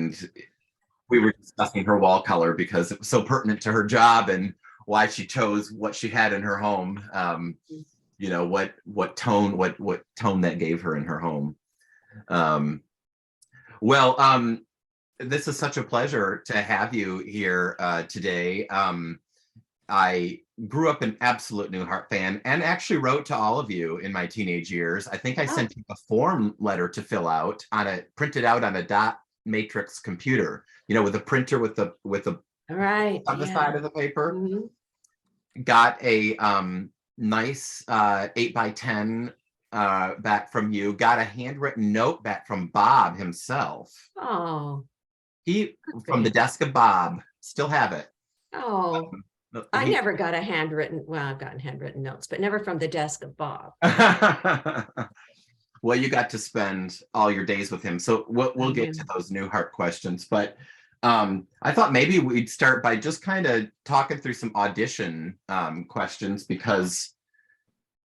and we were discussing her wall color because it was so pertinent to her job and why she chose what she had in her home. You know, what tone that gave her in her home. Well, this is such a pleasure to have you here today. I grew up an absolute Newhart fan and actually wrote to all of you in my teenage years. I think I sent you a form letter to fill out printed out on a dot matrix computer, you know, with a printer with the right on the side of the paper. Mm-hmm. Got a nice 8x10 back from you. Got a handwritten note back from Bob himself. Oh, From the desk of Bob. Still have it. Oh, I never got a handwritten. Well, I've gotten handwritten notes, but never from the desk of Bob. Well, you got to spend all your days with him, so we'll get to those Newhart questions. But I thought maybe we'd start by just kind of talking through some audition questions, because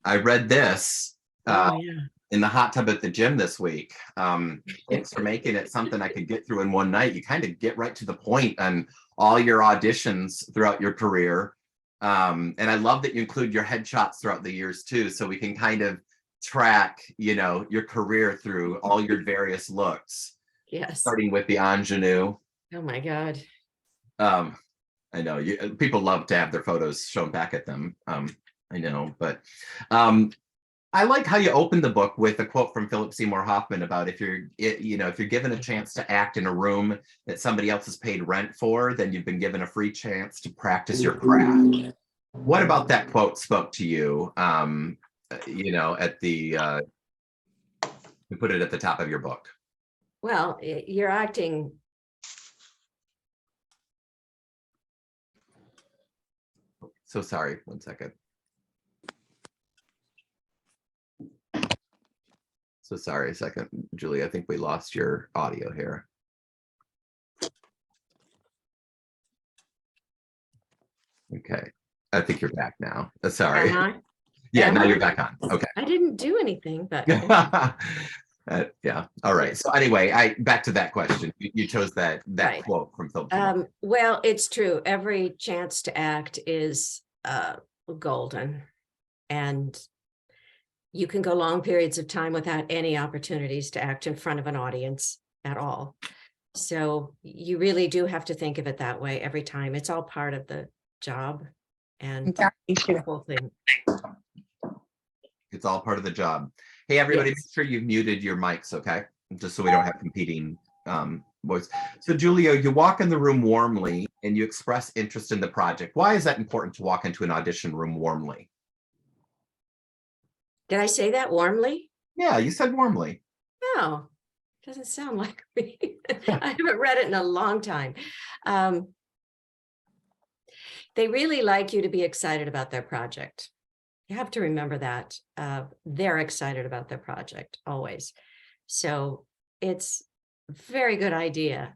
I read this in the hot tub at the gym this week. Thanks for making it something I could get through in one night. You kind of get right to the point on all your auditions throughout your career. And I love that you include your headshots throughout the years too, so we can kind of track, you know, your career through all your various looks. Yes. Starting with the ingenue. Oh my God. I know people love to have their photos shown back at them. I know, but I like how you open the book with a quote from Philip Seymour Hoffman about if you're given a chance to act in a room that somebody else has paid rent for, then you've been given a free chance to practice your craft. What about that quote spoke to you? You know, you put it at the top of your book. Well, you're acting. So sorry, one second. So sorry, a second, Julie. I think we lost your audio here. Okay, I think you're back now. Sorry. Yeah, now you're back on. Okay. I didn't do anything, but yeah. All right. So anyway, back to that question. You chose that right. Quote from Philip. Well, it's true. Every chance to act is golden, and you can go long periods of time without any opportunities to act in front of an audience at all. So you really do have to think of it that way every time. It's all part of the job and the whole thing. It's all part of the job. Hey, everybody, Make sure you've muted your mics, okay? Just so we don't have competing voice. So, Julia, you walk in the room warmly and you express interest in the project. Why is that important to walk into an audition room warmly? Did I say that warmly? Yeah, you said warmly. No, doesn't sound like me. I haven't read it in a long time. They really like you to be excited about their project. You have to remember that they're excited about their project always. So it's a very good idea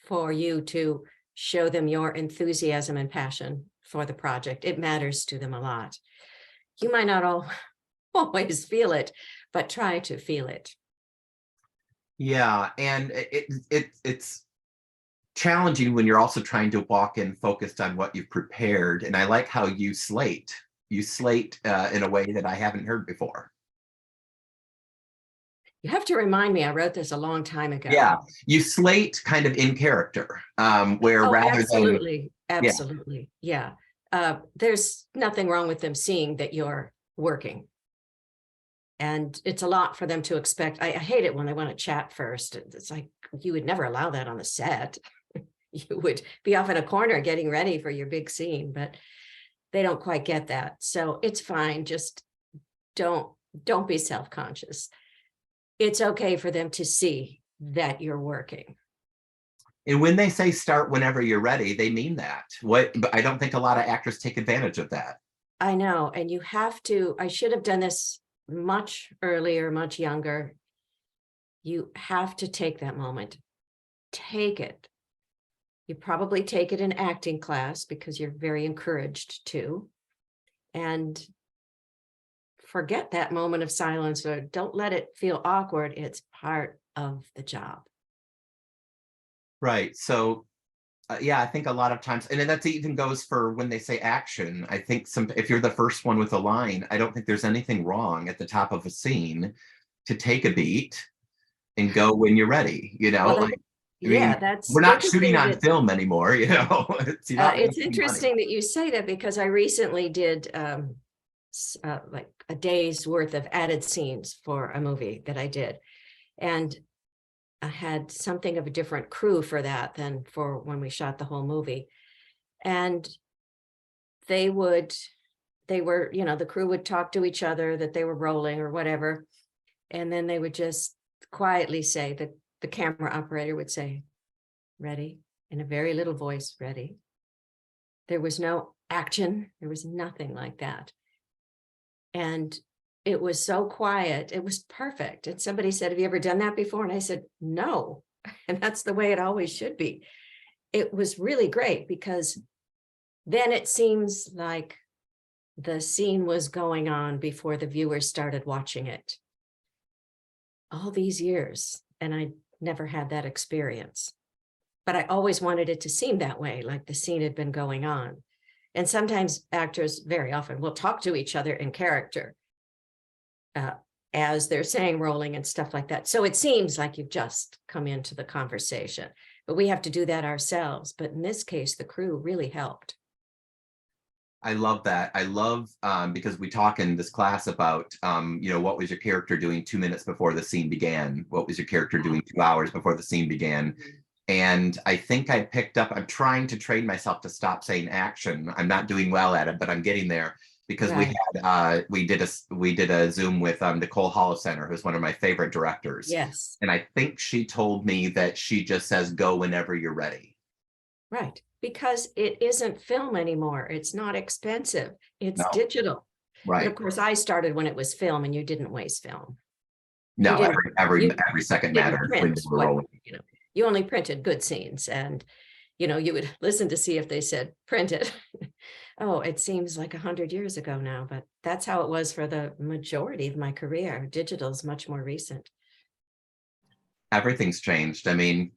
for you to show them your enthusiasm and passion for the project. It matters to them a lot. You might not always feel it, but try to feel it. Yeah, and it's challenging when you're also trying to walk in focused on what you've prepared. And I like how you slate. You slate in a way that I haven't heard before. You have to remind me, I wrote this a long time ago. Yeah, you slate kind of in character, where rather absolutely, absolutely, yeah. There's nothing wrong with them seeing that you're working. And it's a lot for them to expect. I hate it when they want to chat first. It's like, you would never allow that on the set. You would be off in a corner getting ready for your big scene, but they don't quite get that. So it's fine. Just don't be self-conscious. It's okay for them to see that you're working. And when they say start whenever you're ready, they mean that. But I don't think a lot of actors take advantage of that. I know. And you have to, I should have done this much earlier, much younger. You have to take that moment. Take it. You probably take it in acting class because you're very encouraged to. And forget that moment of silence, or don't let it feel awkward. It's part of the job. Right. So yeah, I think a lot of times, and then that even goes for when they say action. I think if you're the first one with a line, I don't think there's anything wrong at the top of a scene to take a beat and go when you're ready. Well, Like, I mean, yeah, that's we're not shooting interesting on that film anymore. You're not it's wasting money. interesting that you say that, because I recently did like a day's worth of added scenes for a movie that I did. And I had something of a different crew for that than for when we shot the whole movie. And they were, the crew would talk to each other that they were rolling or whatever. And then they would just quietly say that the camera operator would say, ready, in a very little voice, ready. There was no action. There was nothing like that. And it was so quiet. It was perfect. And somebody said, have you ever done that before? And I said, no. And that's the way it always should be. It was really great, because then it seems like the scene was going on before the viewers started watching it. All these years, and I never had that experience. But I always wanted it to seem that way, like the scene had been going on. And sometimes actors, very often, will talk to each other in character as they're saying rolling and stuff like that. So it seems like you've just come into the conversation, but we have to do that ourselves. But in this case, the crew really helped. I love that. I love because we talk in this class about what was your character doing 2 minutes before the scene began? What was your character doing 2 hours before the scene began? And I think I picked up, I'm trying to train myself to stop saying action. I'm not doing well at it, but I'm getting there, because Right. we did a Zoom with Nicole Holocenter, who's one of my favorite directors. Yes. And I think she told me that she just says, go whenever you're ready. Right. Because it isn't film anymore. It's not expensive. It's No, digital. right. And of course, I started when it was film, and you didn't waste film. You No, didn't, you every second didn't matters when print we're what, rolling. you only printed good scenes, and you would listen to see if they said print it. Oh, it seems like 100 years ago now, but that's how it was for the majority of my career. Digital is much more recent. Everything's changed. I mean,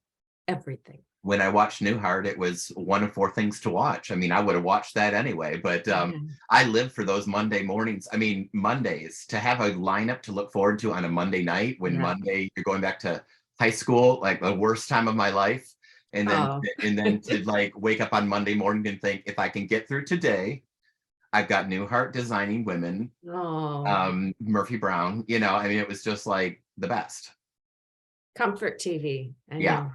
Everything. when I watched Newhart, it was one of 4 things to watch. I mean, I would have watched that anyway, but Yeah. I live for those Monday mornings. I mean, Mondays, to have a lineup to look forward to on a Monday night, when Yeah. Monday you're going back to high school, like the worst time of my life. And then Oh. to like wake up on Monday morning and think, if I can get through today, I've got Newhart Designing Women, Oh. Murphy Brown, I mean, it was just like the best. Comfort TV. I Yeah. know.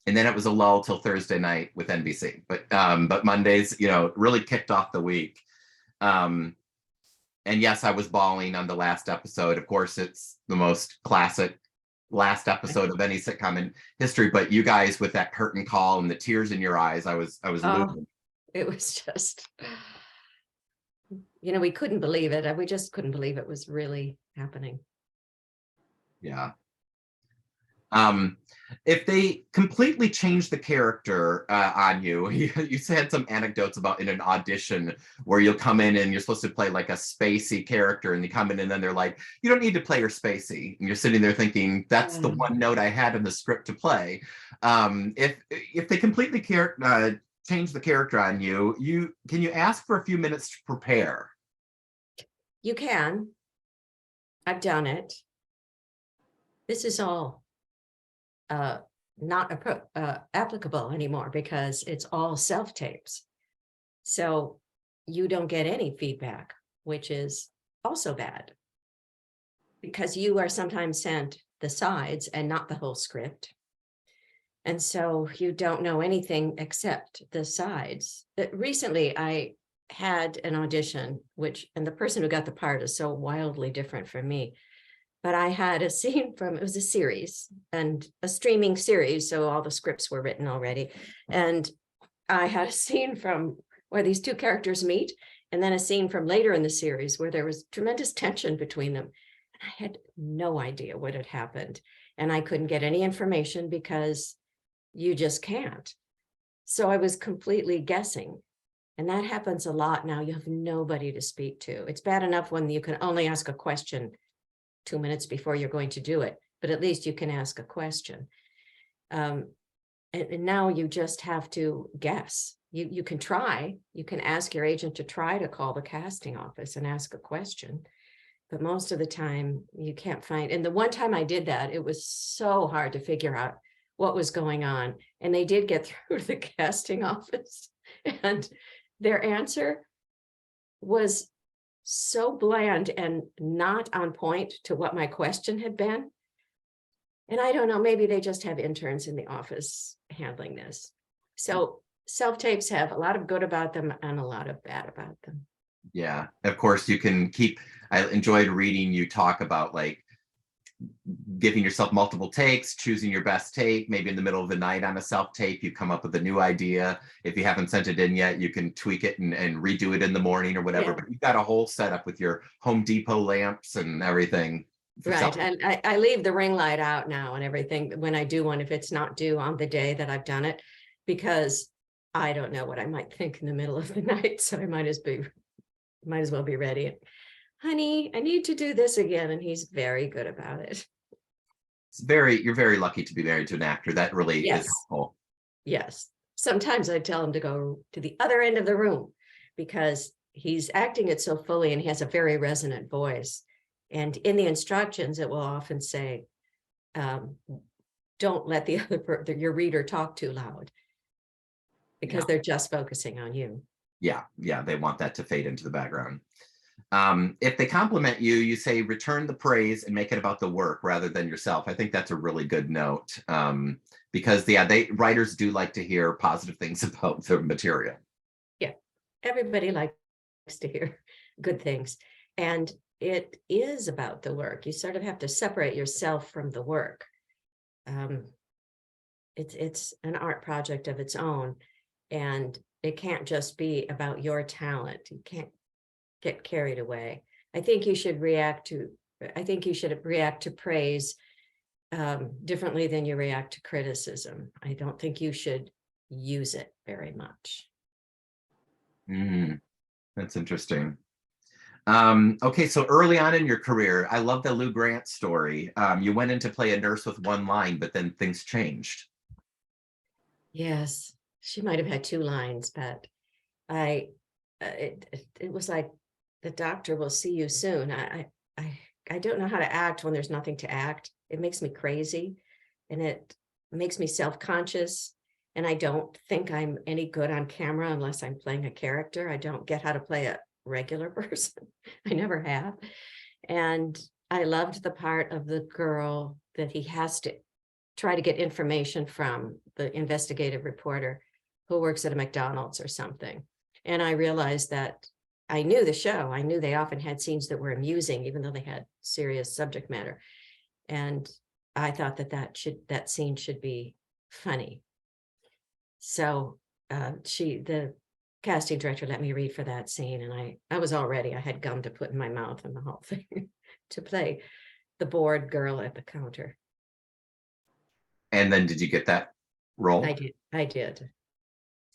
And then it was a lull till Thursday night with NBC. But Mondays, really kicked off the week. And yes, I was bawling on the last episode. Of course, it's the most classic last episode of any sitcom in history. But you guys, with that curtain call and the tears in your eyes, I was losing. It was just, we couldn't believe it. We just couldn't believe it was really happening. Yeah. If they completely change the character on you, you said some anecdotes about in an audition where you'll come in and you're supposed to play like a spacey character, and you come in and then they're like, you don't need to play her spacey. And you're sitting there thinking, that's the one note I had in the script to play. If they completely change the character on you, can you ask for a few minutes to prepare? You can. I've done it. This is all not applicable anymore, because it's all self-tapes. So you don't get any feedback, which is also bad, because you are sometimes sent the sides and not the whole script. And so you don't know anything except the sides. Recently, I had an audition, and the person who got the part is so wildly different from me. But I had a scene it was a series, and a streaming series, so all the scripts were written already. And I had a scene from where these 2 characters meet, and then a scene from later in the series where there was tremendous tension between them. And I had no idea what had happened. And I couldn't get any information, because you just can't. So I was completely guessing. And that happens a lot now. You have nobody to speak to. It's bad enough when you can only ask a question 2 minutes before you're going to do it, but at least you can ask a question. and now you just have to guess. You can try, you can ask your agent to try to call the casting office and ask a question, but most of the time you can't find. And the one time I did that, it was so hard to figure out what was going on. And they did get through to the casting office, and their answer was so bland and not on point to what my question had been. And I don't know, maybe they just have interns in the office handling this. So self-tapes have a lot of good about them and a lot of bad about them. Yeah, of course you can keep, I enjoyed reading you talk about like giving yourself multiple takes, choosing your best take, maybe in the middle of the night on a self-tape, you come up with a new idea. If you haven't sent it in yet, you can tweak it and redo it in the morning or whatever, Yeah. but you've got a whole setup with your Home Depot lamps and everything. Right. And I leave the ring light out now and everything when I do one, if it's not due on the day that I've done it, because I don't know what I might think in the middle of the night. So I might as well be ready. Honey, I need to do this again. And he's very good about it. You're very lucky to be married to an actor. That really Yes. is helpful. Yes. Sometimes I tell him to go to the other end of the room because he's acting it so fully and he has a very resonant voice. And in the instructions, it will often say, don't let your reader talk too loud, because they're just focusing on you. Yeah, they want that to fade into the background. If they compliment you, you say return the praise and make it about the work rather than yourself. I think that's a really good note, because writers do like to hear positive things about the material. Yeah, everybody likes to hear good things. And it is about the work. You sort of have to separate yourself from the work. It's an art project of its own, and it can't just be about your talent. You can't get carried away. I think you should react to praise differently than you react to criticism. I don't think you should use it very much. That's interesting. Okay, so early on in your career, I love the Lou Grant story. You went in to play a nurse with one line, but then things changed. Yes, she might have had 2 lines, but it was like, the doctor will see you soon. I don't know how to act when there's nothing to act. It makes me crazy, and it makes me self-conscious. And I don't think I'm any good on camera unless I'm playing a character. I don't get how to play a regular person. I never have. And I loved the part of the girl that he has to try to get information from, the investigative reporter who works at a McDonald's or something. And I realized that I knew the show. I knew they often had scenes that were amusing, even though they had serious subject matter. And I thought that scene should be funny. So the casting director let me read for that scene, and I was all ready. I had gum to put in my mouth and the whole thing to play the bored girl at the counter. And then did you get that role? I did.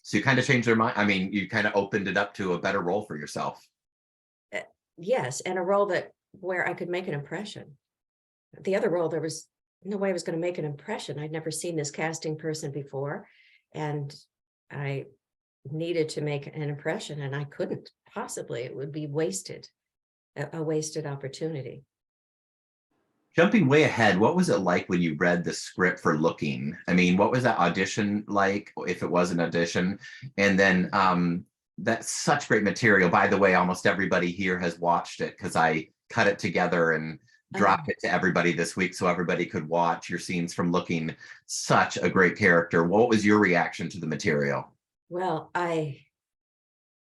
So you kind of changed their mind. I mean, you kind of opened it up to a better role for yourself. Yes, and a role where I could make an impression. The other role, there was no way I was going to make an impression. I'd never seen this casting person before, and I needed to make an impression, and I couldn't possibly. It would be a wasted opportunity. Jumping way ahead, what was it like when you read the script for Looking? I mean, what was that audition like, if it was an audition? And then that's such great material. By the way, almost everybody here has watched it because I cut it together and dropped it to everybody this week so everybody could watch your scenes from Looking. Such a great character. What was your reaction to the material? Well, I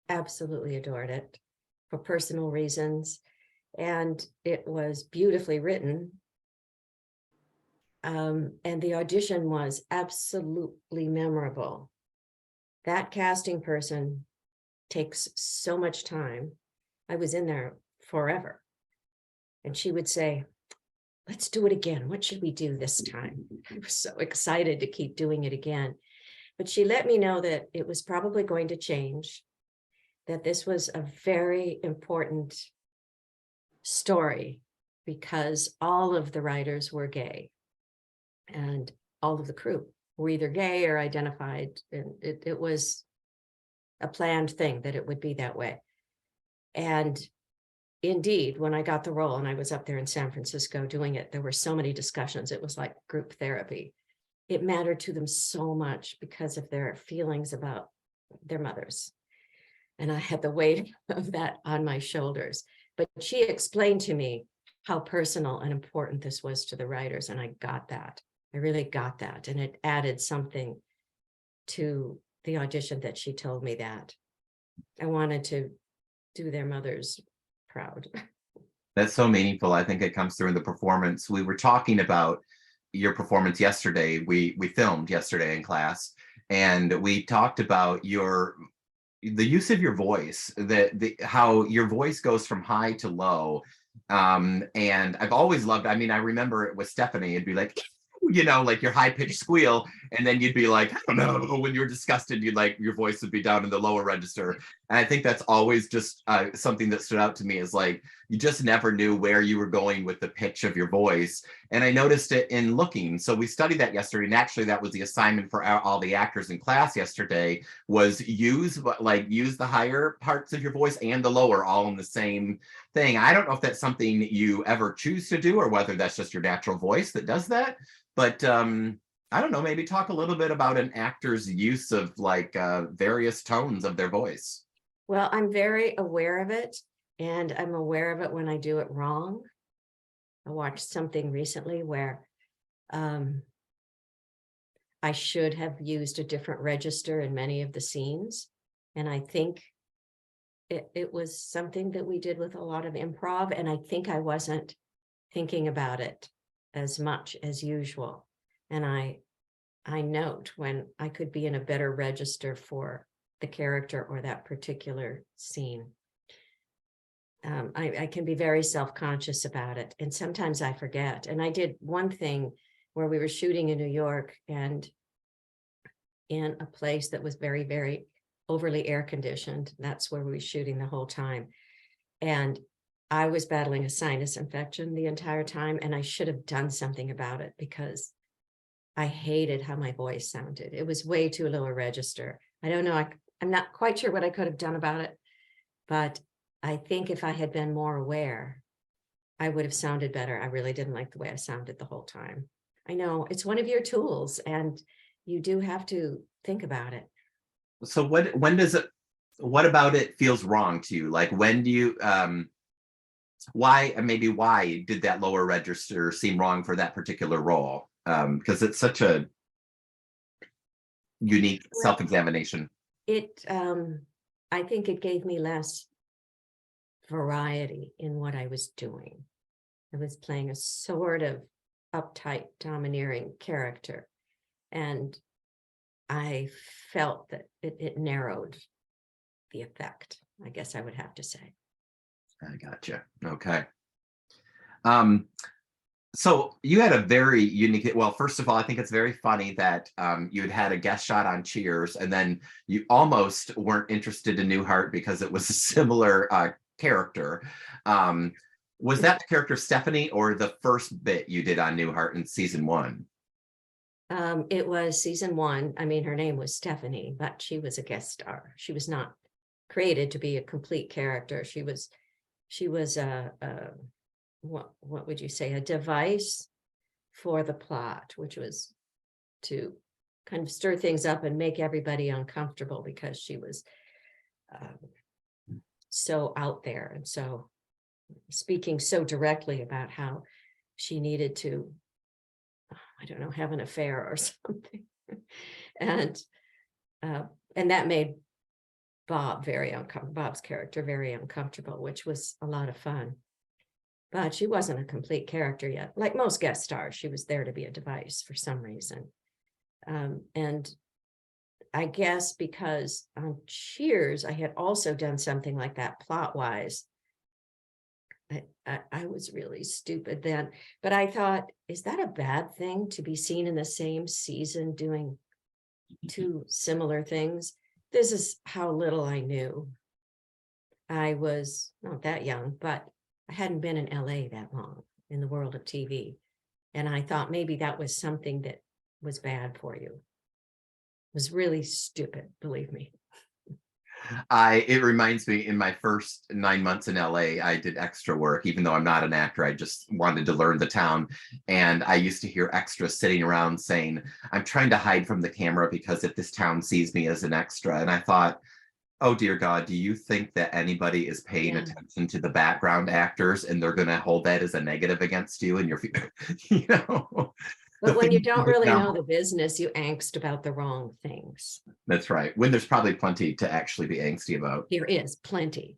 absolutely adored it for personal reasons, and it was beautifully written. And the audition was absolutely memorable. That casting person takes so much time. I was in there forever. And she would say, let's do it again. What should we do this time? I was so excited to keep doing it again. But she let me know that it was probably going to change, that this was a very important story because all of the writers were gay and all of the crew were either gay or identified, and it was a planned thing that it would be that way. And indeed, when I got the role and I was up there in San Francisco doing it, there were so many discussions. It was like group therapy. It mattered to them so much because of their feelings about their mothers. And I had the weight of that on my shoulders. But she explained to me how personal and important this was to the writers. And I got that. I really got that. And it added something to the audition that she told me that I wanted to do their mothers proud. That's so meaningful. I think it comes through in the performance. We were talking about your performance yesterday. We filmed yesterday in class, and we talked about the use of your voice, how your voice goes from high to low. And I've always loved, I mean, I remember it with Stephanie, it'd be like, like your high pitched squeal, and then you'd be like, I don't know, when you were disgusted, you'd like, your voice would be down in the lower register. And I think that's always just something that stood out to me, is like, you just never knew where you were going with the pitch of your voice. And I noticed it in looking. So we studied that yesterday, and actually that was the assignment for all the actors in class yesterday, was use the higher parts of your voice and the lower all in the same thing. I don't know if that's something you ever choose to do, or whether that's just your natural voice that does that. But I don't know, maybe talk a little bit about an actor's use of various tones of their voice. Well, I'm very aware of it, and I'm aware of it when I do it wrong. I watched something recently where I should have used a different register in many of the scenes. And I think it was something that we did with a lot of improv. And I think I wasn't thinking about it as much as usual. And I note when I could be in a better register for the character or that particular scene. I can be very self-conscious about it. And sometimes I forget. And I did one thing where we were shooting in New York, and in a place that was very, very overly air conditioned. That's where we were shooting the whole time. And I was battling a sinus infection the entire time, and I should have done something about it because I hated how my voice sounded. It was way too low a register. I don't know. I'm not quite sure what I could have done about it, but I think if I had been more aware, I would have sounded better. I really didn't like the way I sounded the whole time. I know it's one of your tools, and you do have to think about it. So what about it feels wrong to you? Like, when do you, why did that lower register seem wrong for that particular role? Because it's such a unique self-examination. I think it gave me less variety in what I was doing. I was playing a sort of uptight, domineering character, and I felt that it narrowed the effect, I guess I would have to say. I gotcha. Okay. So you had a very unique, well, first of all, I think it's very funny that you had a guest shot on Cheers, and then you almost weren't interested in Newhart because it was a similar character. Was that the character Stephanie, or the first bit you did on Newhart in season 1? It was season 1. I mean, her name was Stephanie, but she was a guest star. She was not created to be a complete character. She was what would you say, a device for the plot, which was to kind of stir things up and make everybody uncomfortable because she was so out there, and so speaking so directly about how she needed to, I don't know, have an affair or something. And that made Bob's character very uncomfortable, which was a lot of fun. But she wasn't a complete character yet. Like most guest stars, she was there to be a device for some reason. And I guess because on Cheers, I had also done something like that plot-wise. I was really stupid then, but I thought, is that a bad thing to be seen in the same season doing 2 similar things? This is how little I knew. I was not that young, but I hadn't been in LA that long in the world of TV. And I thought maybe that was something that was bad for you. was really stupid, believe me. It reminds me, in my first 9 months in LA, I did extra work, even though I'm not an actor. I just wanted to learn the town. And I used to hear extras sitting around saying, I'm trying to hide from the camera because if this town sees me as an extra. And I thought, oh dear God, do you think that anybody is paying Yeah. attention to the background actors and they're going to hold that as a negative against you and your, you know, the But when you thing don't with really them. know the business, you angst about the wrong things. That's right. When there's probably plenty to actually be angsty about. There is plenty.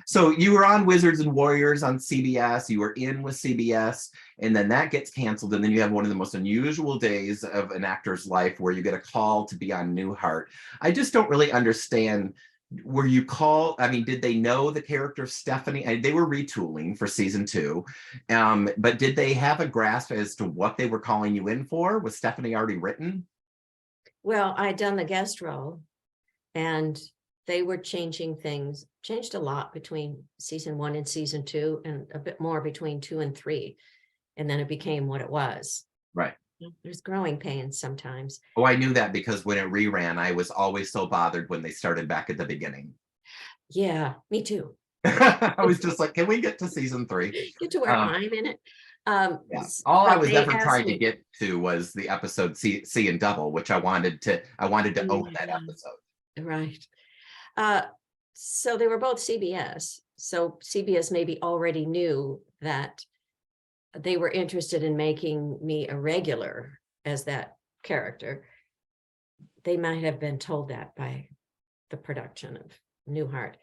So you were on Wizards and Warriors on CBS, you were in with CBS, and then that gets canceled. And then you have one of the most unusual days of an actor's life where you get a call to be on Newhart. I just don't really understand. Were you called? I mean, did they know the character Stephanie? They were retooling for season 2. But did they have a grasp as to what they were calling you in for? Was Stephanie already written? Well, I'd done the guest role, and they were changing things, changed a lot between season 1 and season 2, and a bit more between 2 and 3. And then it became what it was. Right. There's growing pains sometimes. Oh, I knew that because when it reran, I was always so bothered when they started back at the beginning. Yeah, me too. I was just like, can we get to season 3? Get to where I'm in it. Yeah. All I But was they ever asked trying to me. get to was the episode C and Double, which I wanted to own that episode. Right. Uh, so they were both CBS. So CBS maybe already knew that they were interested in making me a regular as that character. They might have been told that by the production of Newhart.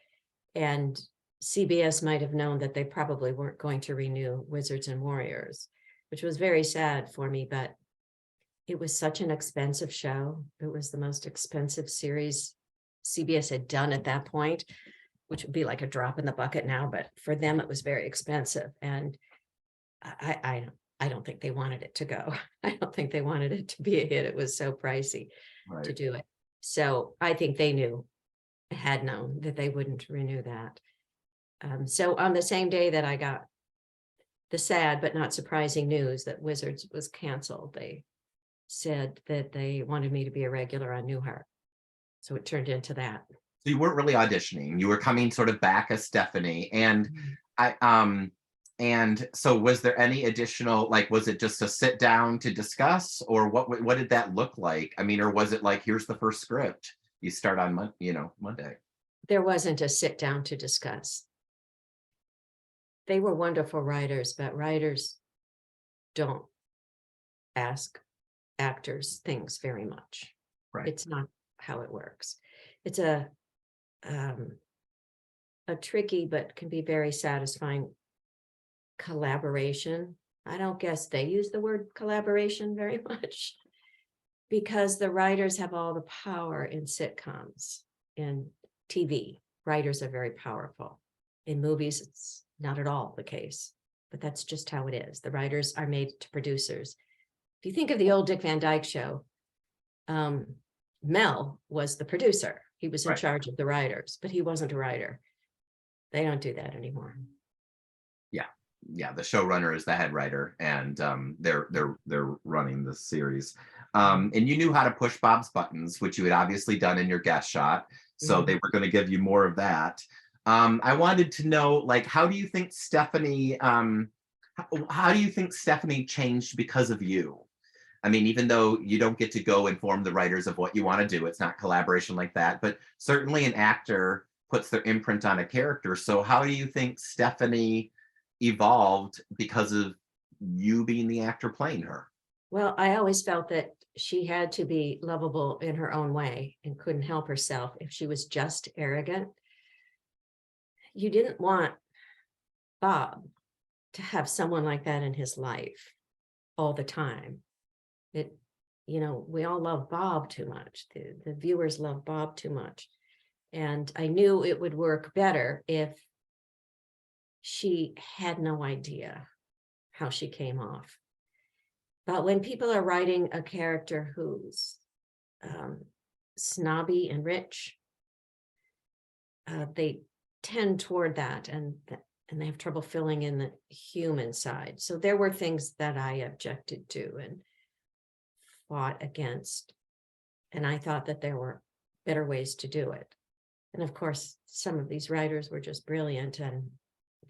And CBS might have known that they probably weren't going to renew Wizards and Warriors, which was very sad for me, but it was such an expensive show. It was the most expensive series CBS had done at that point, which would be like a drop in the bucket now, but for them it was very expensive. And I don't think they wanted it to go. I don't think they wanted it to be a hit. It was so pricey to do it. So I think they had known that they wouldn't renew that. So on the same day that I got the sad but not surprising news that Wizards was canceled, they said that they wanted me to be a regular on Newhart. So it turned into that. So you weren't really auditioning. You were coming sort of back as Stephanie. And and so was there any additional, like, was it just a sit down to discuss, or what did that look like? I mean, or was it like, here's the first script, you start on Monday? There wasn't a sit down to discuss. They were wonderful writers, but writers don't ask actors things very much. Right. It's not how it works. It's a tricky but can be very satisfying collaboration. I don't guess they use the word collaboration very much because the writers have all the power in sitcoms. In TV, writers are very powerful. In movies, it's not at all the case, but that's just how it is. The writers are made to producers. If you think of the old Dick Van Dyke Show, Mel was the producer. He was in charge of the writers, but he wasn't a writer. They don't do that anymore. Yeah, the showrunner is the head writer, and they're running the series. And you knew how to push Bob's buttons, which you had obviously done in your guest shot. So they were going to give you more of that. I wanted to know, like, how do you think Stephanie changed because of you? I mean, even though you don't get to go inform the writers of what you want to do, it's not collaboration like that, but certainly an actor puts their imprint on a character. So how do you think Stephanie evolved because of you being the actor playing her? Well, I always felt that she had to be lovable in her own way and couldn't help herself if she was just arrogant. You didn't want Bob to have someone like that in his life all the time. We all love Bob too much. The viewers love Bob too much. And I knew it would work better if she had no idea how she came off. But when people are writing a character who's snobby and rich, they tend toward that, and they have trouble filling in the human side. So there were things that I objected to and fought against. And I thought that there were better ways to do it. And of course, some of these writers were just brilliant and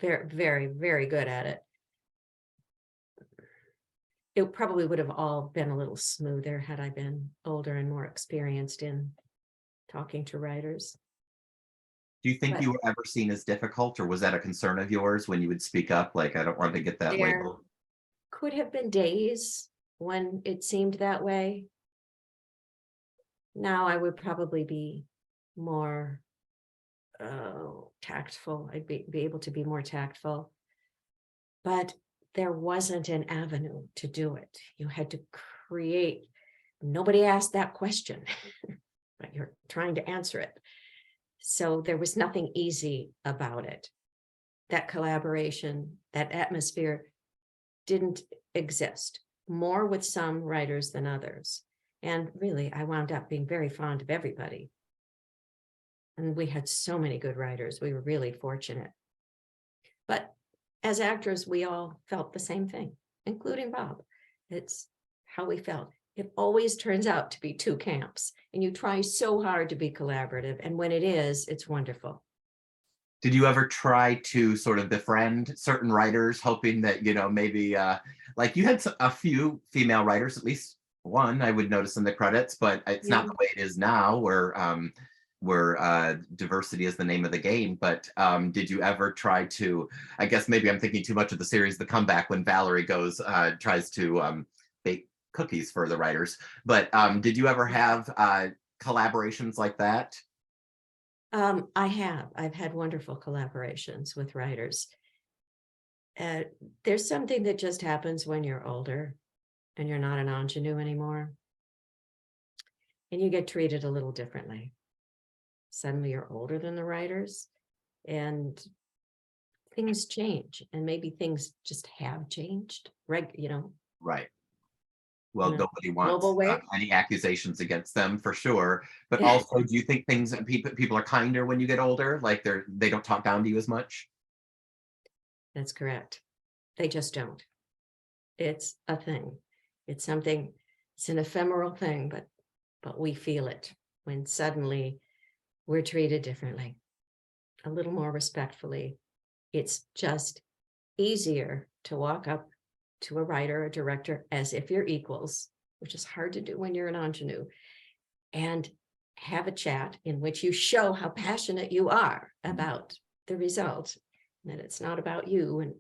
very, very, very good at it. It probably would have all been a little smoother had I been older and more experienced in talking to writers. Do you think But you were ever seen as difficult, or was that a concern of yours when you would speak up? Like, I don't want to get that there label. could have been days when it seemed that way. Now I would probably be more tactful. I'd be able to be more tactful. But there wasn't an avenue to do it. You had to create. Nobody asked that question, but you're trying to answer it. So there was nothing easy about it. That collaboration, that atmosphere didn't exist, more with some writers than others. And really, I wound up being very fond of everybody. And we had so many good writers. We were really fortunate. But as actors, we all felt the same thing, including Bob. It's how we felt. It always turns out to be two camps, and you try so hard to be collaborative. And when it is, it's wonderful. Did you ever try to sort of befriend certain writers, hoping that, maybe like you had a few female writers, at least one I would notice in the credits, but it's not Yeah. the way it is now, where diversity is the name of the game. But did you ever try to, I guess maybe I'm thinking too much of the series The Comeback, when Valerie tries to bake cookies for the writers. But did you ever have collaborations like that? I've had wonderful collaborations with writers. There's something that just happens when you're older and you're not an ingenue anymore. And you get treated a little differently. Suddenly you're older than the writers and things change, and maybe things just have changed, right? Right. Well, In a nobody wants global way. any accusations against them, for sure. But also, do you think people are kinder when you get older? Like they don't talk down to you as much? That's correct. They just don't. It's a thing. It's something, it's an ephemeral thing, but we feel it when suddenly we're treated differently, a little more respectfully. It's just easier to walk up to a writer or director as if you're equals, which is hard to do when you're an ingenue, and have a chat in which you show how passionate you are about the result, and that it's not about you, and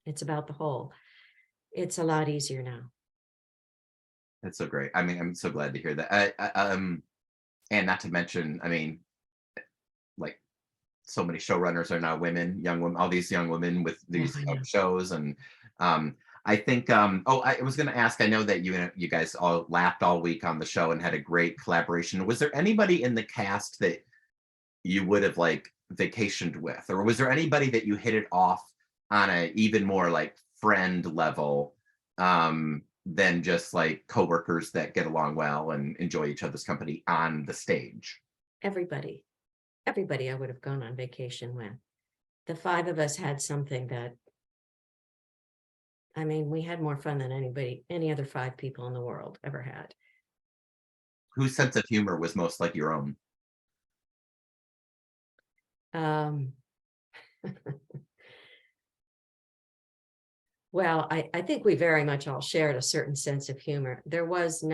it's about the whole. It's a lot easier now. That's so great. I mean, I'm so glad to hear that. And not to mention, I mean, like, so many showrunners are now women, young women, all these young women with Oh, these I know. shows. And I think, I was going to ask, I know that you guys all laughed all week on the show and had a great collaboration. Was there anybody in the cast that you would have like vacationed with, or was there anybody that you hit it off on a even more like friend level, than just like coworkers that get along well and enjoy each other's company on the stage? Everybody I would have gone on vacation with. The five of us had something that, I mean, we had more fun than any other five people in the world ever had. Whose sense of humor was most like your own? Um, well, I think we very much all shared a certain sense of humor. There was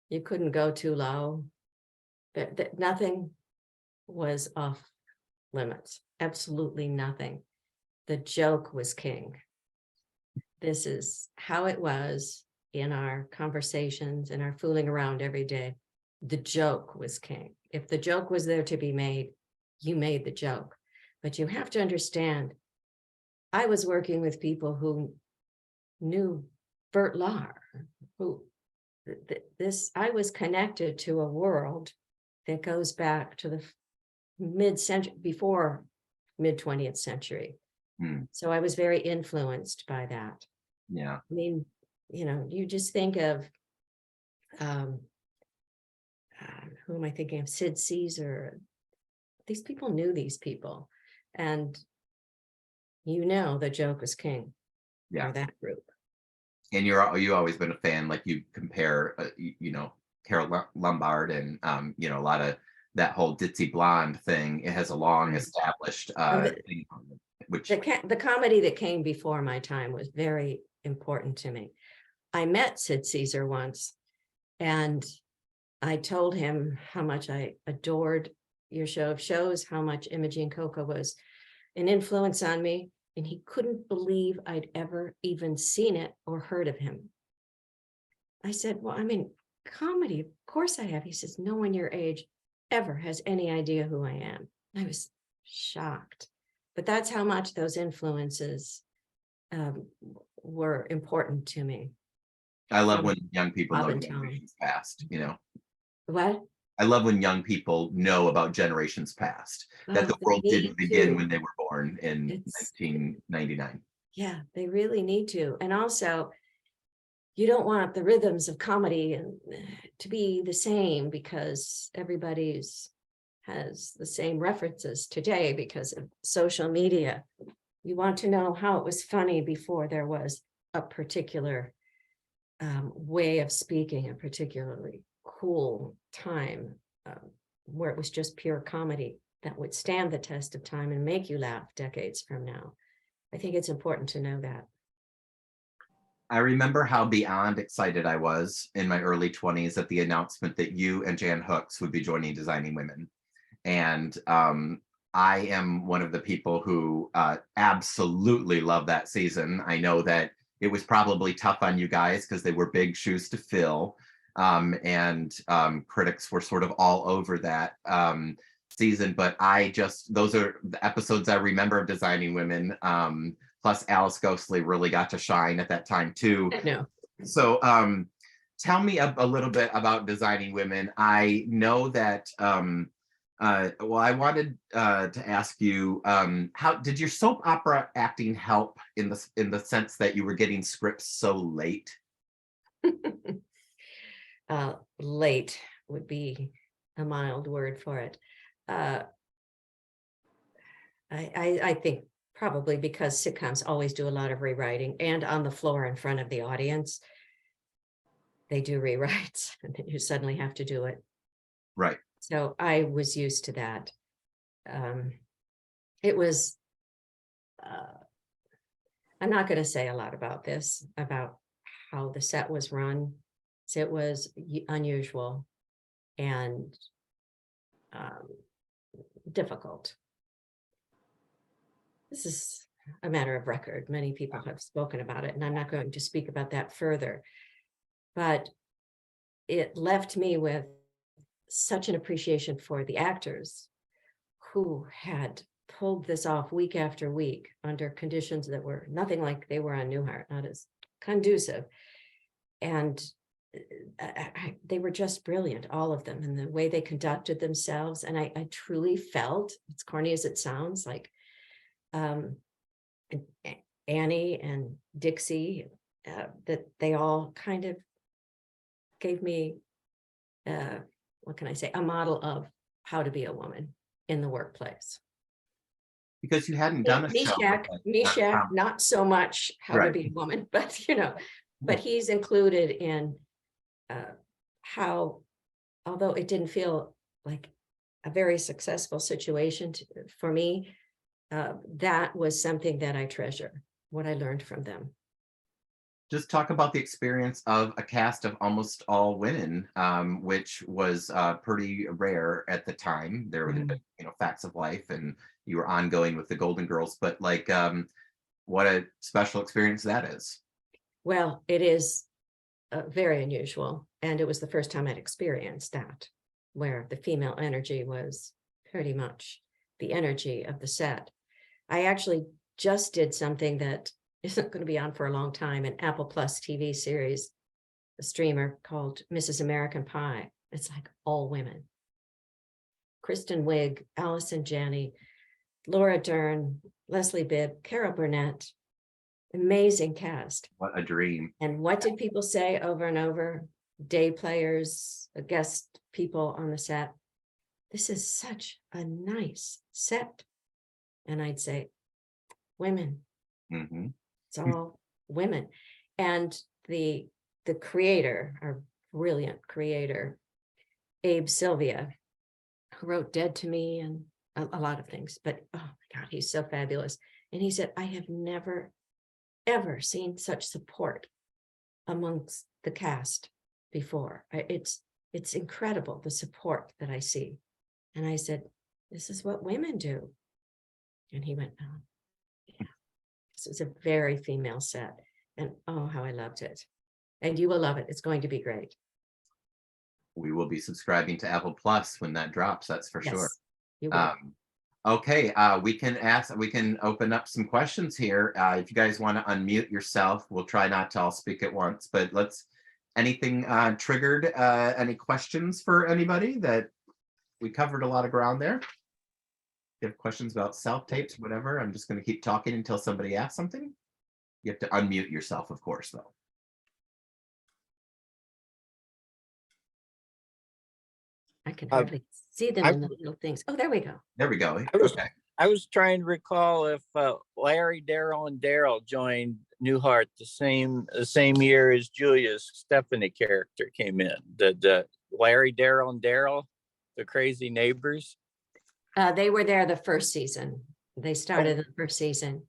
you couldn't go too low. That nothing was off limits. Absolutely nothing. The joke was king. This is how it was in our conversations and our fooling around every day. The joke was king. If the joke was there to be made, you made the joke. But you have to understand, I was working with people who knew Bert Lahr, who I was connected to a world that goes back to the mid-century, before mid-20th century. So I was very influenced by that. Yeah. I mean, you just think of, who am I thinking of? Sid Caesar. These people knew these people, and the joke was king Yeah. for that group. And you always been a fan, like you compare, Carol Lombard and you know, a lot of that whole ditzy blonde thing. It has a long Right. established thing, which The comedy that came before my time was very important to me. I met Sid Caesar once, and I told him how much I adored your show of shows, how much Imogene Coca was an influence on me, and he couldn't believe I'd ever even seen it or heard of him. I said, well, I mean, comedy, of course I have. He says, no one your age ever has any idea who I am. I was shocked, but that's how much those influences were important to me. I love when young people Bob know and Tom. generations past, you know. What? I love when young people know about generations past, that the Oh, world me didn't begin when too. they were born in It's 1999. Yeah, they really need to. And also, you don't want the rhythms of comedy and to be the same because everybody's has the same references today because of social media. You want to know how it was funny before there was a particular way of speaking, a particularly cool time where it was just pure comedy that would stand the test of time and make you laugh decades from now. I think it's important to know that. I remember how beyond excited I was in my early 20s at the announcement that you and Jan Hooks would be joining Designing Women. And I am one of the people who absolutely love that season. I know that it was probably tough on you guys because they were big shoes to fill. And critics were sort of all over that season. But those are the episodes I remember of Designing Women. Plus Alice Ghostly really got to shine at that time too. I know. So tell me a little bit about Designing Women. I know that well, I wanted to ask you, how did your soap opera acting help in the sense that you were getting scripts so late? Late would be a mild word for it. I think probably because sitcoms always do a lot of rewriting, and on the floor in front of the audience, they do rewrites, and then you suddenly have to do it. Right. So I was used to that. It was, I'm not going to say a lot about this, about how the set was run. So it was unusual and difficult. This is a matter of record. Many people have spoken about it, and I'm not going to speak about that further. But it left me with such an appreciation for the actors who had pulled this off week after week under conditions that were nothing like they were on Newhart, not as conducive. And they were just brilliant, all of them, and the way they conducted themselves. And I truly felt, as corny as it sounds, like Annie and Dixie, that they all kind of gave me, what can I say, a model of how to be a woman in the workplace. Because you hadn't done a show. Meshack, not so much how to Right. be a woman, but but he's included in how, although it didn't feel like a very successful situation for me, that was something that I treasure, what I learned from them. Just talk about the experience of a cast of almost all women, which was pretty rare at the time. There would have been, Facts of Life, and you were ongoing with the Golden Girls, but like, what a special experience that is. Well, it is very unusual, and it was the first time I'd experienced that, where the female energy was pretty much the energy of the set. I actually just did something that isn't going to be on for a long time, an Apple Plus TV series, a streamer called Mrs. American Pie. It's like all women. Kristen Wiig, Allison Janney, Laura Dern, Leslie Bibb, Carol Burnett. Amazing cast. What a dream. And what did people say over and over? Day players, guest people on the set. This is such a nice set. And I'd say, women. Mm-hmm. It's all women. And the creator, our brilliant creator, Abe Sylvia, who wrote Dead to Me and a lot of things, but oh my God, he's so fabulous. And he said, I have never, ever seen such support amongst the cast before. It's incredible, the support that I see. And I said, this is what women do. And he went, oh, yeah. This was a very female set. And oh, how I loved it. And you will love it. It's going to be great. We will be subscribing to Apple Plus when that drops, that's for sure. Yes, you will. Okay, we can open up some questions here. If you guys want to unmute yourself, we'll try not to all speak at once, but anything triggered, any questions for anybody? That we covered a lot of ground there. If you have questions about self-tapes, whatever, I'm just going to keep talking until somebody asks something. You have to unmute yourself, of course, though. I can hardly see them in the little things. Oh, there we go. There we go. Okay. I was trying to recall if Larry, Daryl, and Daryl joined Newhart the same year as Julia's Stephanie character came in. The Larry, Daryl, and Daryl, the crazy neighbors. They were there the first season. They started the first season.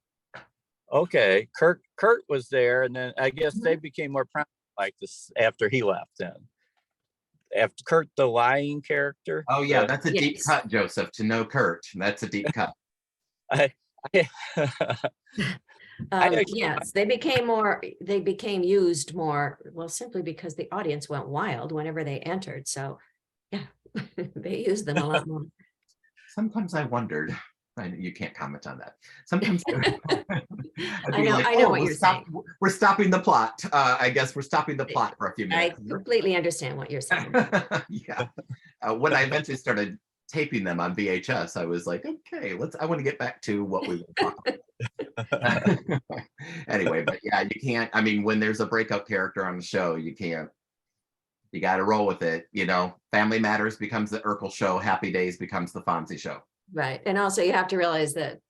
Okay, Kurt was there, and then I guess they became more prominent like this after he left. Then after Kurt, the lying character. Oh yeah, that's a deep cut, Joseph. To know Kurt, that's a deep cut. Yes, they became used more, well, simply because the audience went wild whenever they entered. So yeah, they used them a lot more. Sometimes I wondered, you can't comment on that. Sometimes I know what you're saying. We're stopping the plot. I guess we're stopping the plot for a few minutes. I completely understand what you're saying. Yeah. When I eventually started taping them on VHS, I was like, okay, I want to get back to what we were talking about. Anyway, but yeah, you can't, I mean, when there's a breakout character on the show, you got to roll with it. You know, Family Matters becomes the Urkel show. Happy Days becomes the Fonzie show. Right. And also you have to realize that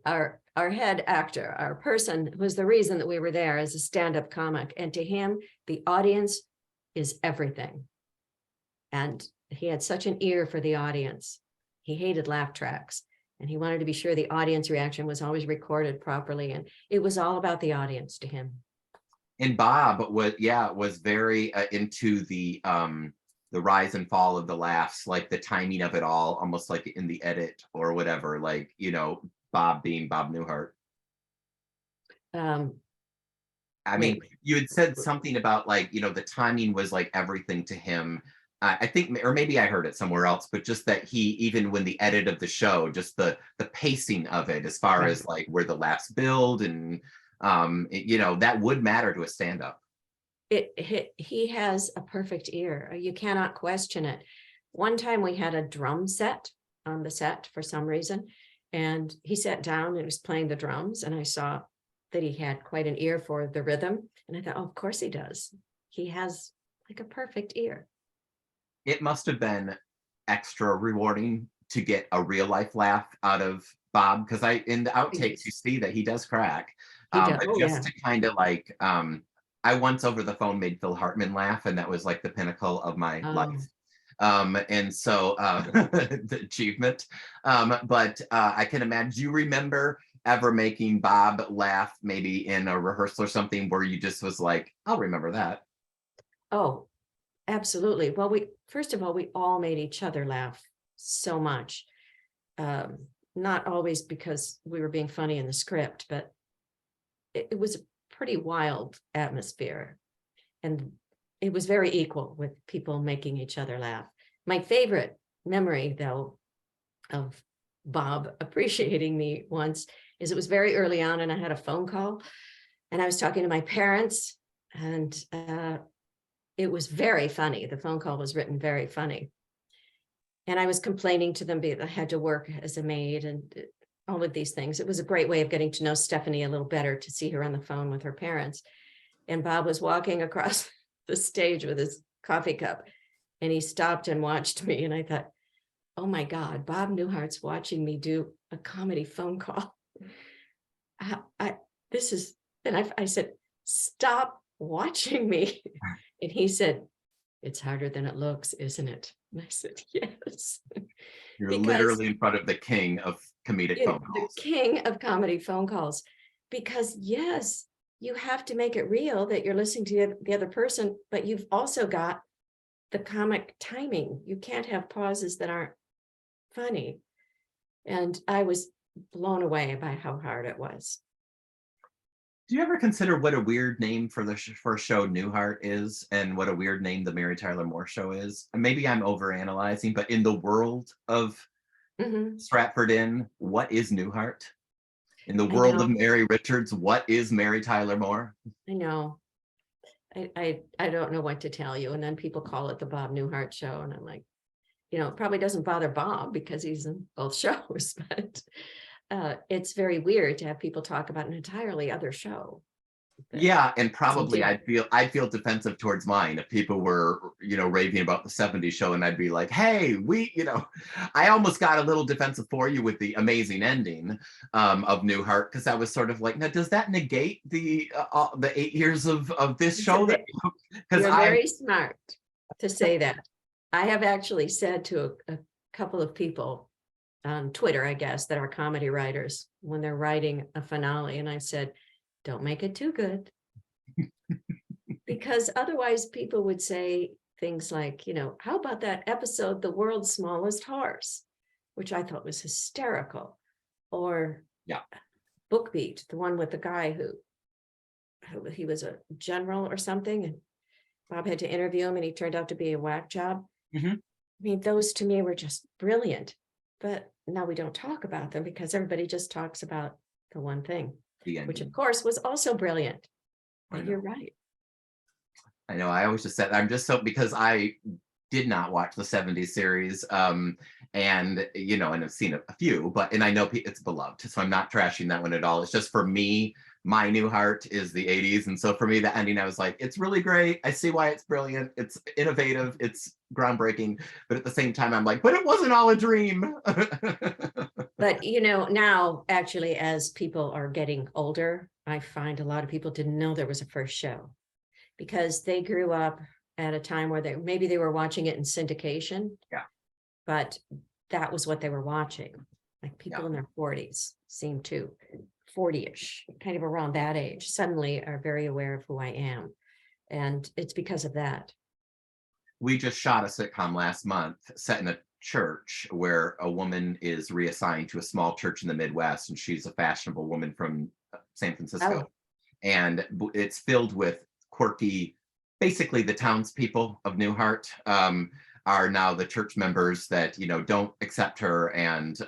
our head actor, our person was the reason that we were there as a stand-up comic. And to him, the audience is everything. And he had such an ear for the audience. He hated laugh tracks, and he wanted to be sure the audience reaction was always recorded properly. And it was all about the audience to him. And Bob was very into the rise and fall of the laughs, like the timing of it all, almost like in the edit or whatever, like, you know, Bob being Bob Newhart. I mean, you had said something about like, you know, the timing was like everything to him. I think, or maybe I heard it somewhere else, but just that he, even when the edit of the show, just the pacing of it, as far as like where the laughs build and, you know, that would matter to a stand-up. He has a perfect ear. You cannot question it. One time we had a drum set on the set for some reason, and he sat down and was playing the drums, and I saw that he had quite an ear for the rhythm. And I thought, oh, of course he does. He has like a perfect ear. It must have been extra rewarding to get a real life laugh out of Bob, because in the outtakes you see that he does crack. But just to kind of like, I once over the phone made Phil Hartman laugh, and that was like the pinnacle of my life. And so the achievement. But I can imagine, do you remember ever making Bob laugh, maybe in a rehearsal or something, where you just was like, I'll remember that? Oh, absolutely. Well, first of all, we all made each other laugh so much. Not always because we were being funny in the script, but it was a pretty wild atmosphere. And it was very equal with people making each other laugh. My favorite memory, though, of Bob appreciating me once is it was very early on, and I had a phone call, and I was talking to my parents, and it was very funny. The phone call was written very funny. And I was complaining to them because I had to work as a maid and all of these things. It was a great way of getting to know Stephanie a little better, to see her on the phone with her parents. And Bob was walking across the stage with his coffee cup, and he stopped and watched me. And I thought, oh my God, Bob Newhart's watching me do a comedy phone call. I said, stop watching me. And he said, "It's harder than it looks, isn't it?" And I said, "Yes." You're Because, literally in front of the king of comedic phone the calls. king of comedy phone calls. Because yes, you have to make it real that you're listening to the other person, but you've also got the comic timing. You can't have pauses that aren't funny. And I was blown away by how hard it was. Do you ever consider what a weird name for the first show Newhart is, and what a weird name the Mary Tyler Moore Show is? And maybe I'm overanalyzing, but in the world of Mhm. Stratford Inn, what is Newhart? In the I world of know, Mary Richards, what is Mary Tyler Moore? I know. I don't know what to tell you. And then people call it the Bob Newhart Show. And I'm like, it probably doesn't bother Bob because he's in both shows, but it's very weird to have people talk about an entirely other show. Yeah, and Doesn't probably do it. I'd feel defensive towards mine if people were, raving about the 70s show, and I'd be like, hey, I almost got a little defensive for you with the amazing ending of Newhart, because I was sort of like, now does that negate the 8 years of this show? That because You're I very smart to say that. I have actually said to a couple of people on Twitter, I guess, that are comedy writers when they're writing a finale. And I said, don't make it too good. Because otherwise people would say things like, how about that episode, The World's Smallest Horse, which I thought was hysterical. Or yeah, Bookbeat, the one with the guy who he was a general or something. And Bob had to interview him and he turned out to be a whack job. Mhm. I mean, those to me were just brilliant. But now we don't talk about them because everybody just talks about the one thing, the ending. which of course was also brilliant. I But know. you're right. I know. I always just said I'm just so, because I did not watch the 70s series, and and I've seen a few, and I know it's beloved, so I'm not trashing that one at all. It's just for me, my Newhart is the 80s, and so for me, the ending, I was like, it's really great. I see why it's brilliant. It's innovative. It's groundbreaking, but at the same time, I'm like, but it wasn't all a dream. But now actually, as people are getting older, I find a lot of people didn't know there was a first show because they grew up at a time where maybe they were watching it in syndication. Yeah. But that was what they were watching. Like people Yeah. in their 40s seem to 40-ish, kind of around that age, suddenly are very aware of who I am. And it's because of that. We just shot a sitcom last month set in a church where a woman is reassigned to a small church in the Midwest, and she's a fashionable woman from San Francisco. Oh. And it's filled with quirky, basically the townspeople of Newhart are now the church members that don't accept her and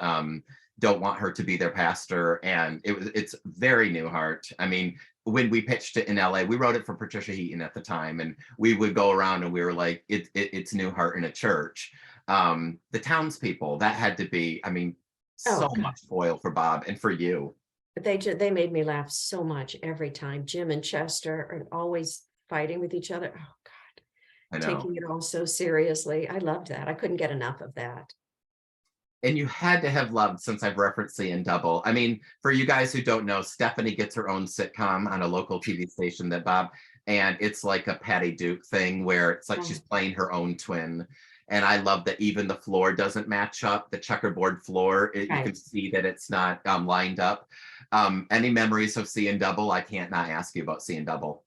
don't want her to be their pastor. And it's very Newhart. I mean, when we pitched it in LA, we wrote it for Patricia Heaton at the time, and we would go around and we were like, it's Newhart in a church. The townspeople, that had to be, I mean, so much foil for Bob and for you. But they made me laugh so much every time. Jim and Chester are always fighting with each other. Oh God, I know. taking it all so seriously. I loved that. I couldn't get enough of that. And you had to have loved, since I've referenced Seeing Double. I mean, for you guys who don't know, Stephanie gets her own sitcom on a local TV station that Bob, and it's like a Patty Duke thing where it's like she's playing her own twin. And I love that even the floor doesn't match up, the checkerboard floor. You can see that it's not lined up. Any memories of Seeing Double? I can't not ask you about Seeing Double.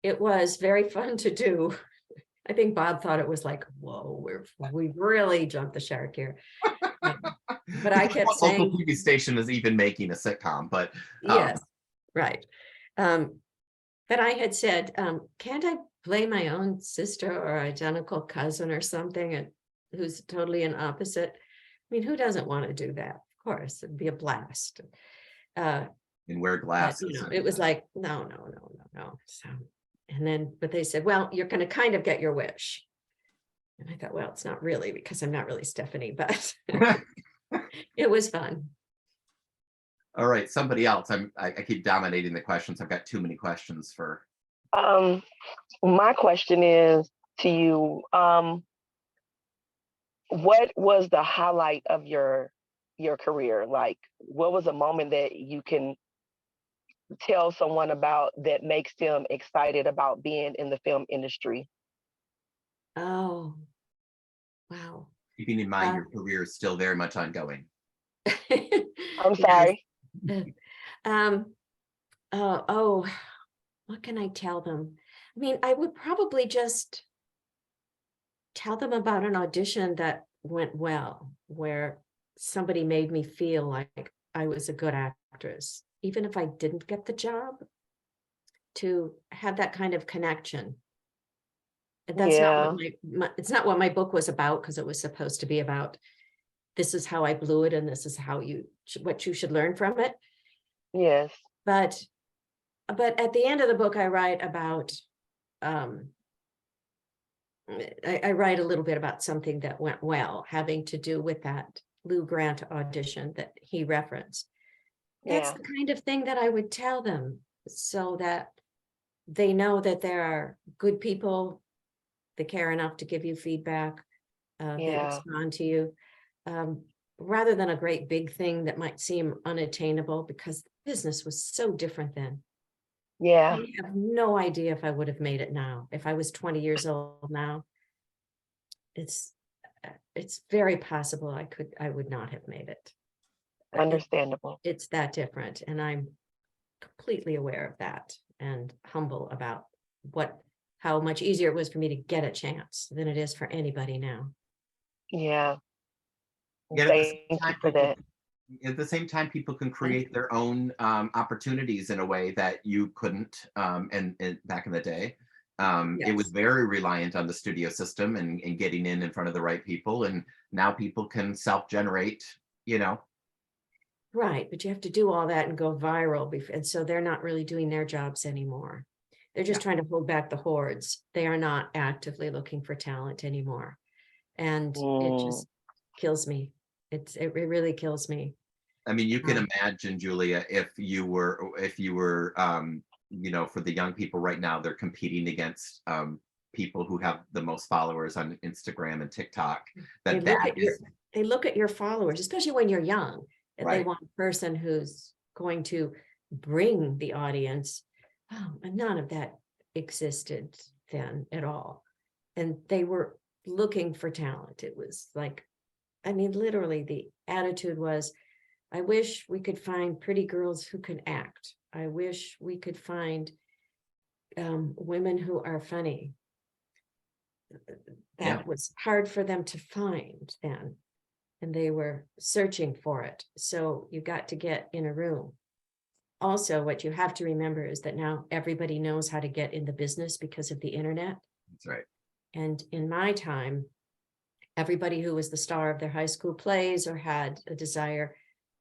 It was very fun to do. I think Bob thought it was like, whoa, we've really jumped the shark here. But I kept saying, local TV station is even making a sitcom, but yes, right. But I had said, can't I play my own sister or identical cousin or something who's totally an opposite? I mean, who doesn't want to do that? Of course, it'd be a blast. And wear glasses. It was like, no. So, but they said, well, you're going to kind of get your wish. And I thought, well, it's not really, because I'm not really Stephanie, but it was fun. All right, somebody else. I keep dominating the questions. I've got too many questions for. My question is to you. What was the highlight of your career? Like, what was a moment that you can tell someone about that makes them excited about being in the film industry? Oh, wow. Keeping in mind your career is still very much ongoing. I'm sorry. Oh, what can I tell them? I mean, I would probably just tell them about an audition that went well, where somebody made me feel like I was a good actress, even if I didn't get the job, to have that kind of connection. And that's not what it's not what my book was about, because it was supposed to be about, this is how I blew it, and this is how what you should learn from it. Yes. But at the end of the book, I write about, I write a little bit about something that went well, having to do with that Lou Grant audition that he referenced. That's the kind of thing that I would tell them, so that they know that there are good people that care enough to give you feedback, they respond to you, rather than a great big thing that might seem unattainable, because business was so different then. Yeah. I have no idea if I would have made it now. If I was 20 years old now, it's very possible I would not have made it. Understandable. It's that different, and I'm completely aware of that, and humble about how much easier it was for me to get a chance than it is for anybody now. Yeah. Yeah, Thank you for that. at the same time, people can create their own opportunities in a way that you couldn't and back in the day. It was very reliant on the studio system and getting in front of the right people. And now people can self-generate, you know. Right, but you have to do all that and go viral. And so they're not really doing their jobs anymore. They're just trying to hold back the hordes. They are not actively looking for talent anymore. And it just kills me. It really kills me. I mean, you can imagine, Julia, if you were, you know, for the young people right now, they're competing against people who have the most followers on Instagram and TikTok. They look at your followers, especially when you're young, and they want a person who's going to bring the audience. Oh, and none of that existed then at all. And they were looking for talent. It was like, I mean, literally the attitude was, I wish we could find pretty girls who can act. I wish we could find women who are funny. That was hard for them to find then, and they were searching for it. So you got to get in a room. Also, what you have to remember is that now everybody knows how to get in the business because of the internet. That's right. And in my time, everybody who was the star of their high school plays or had a desire,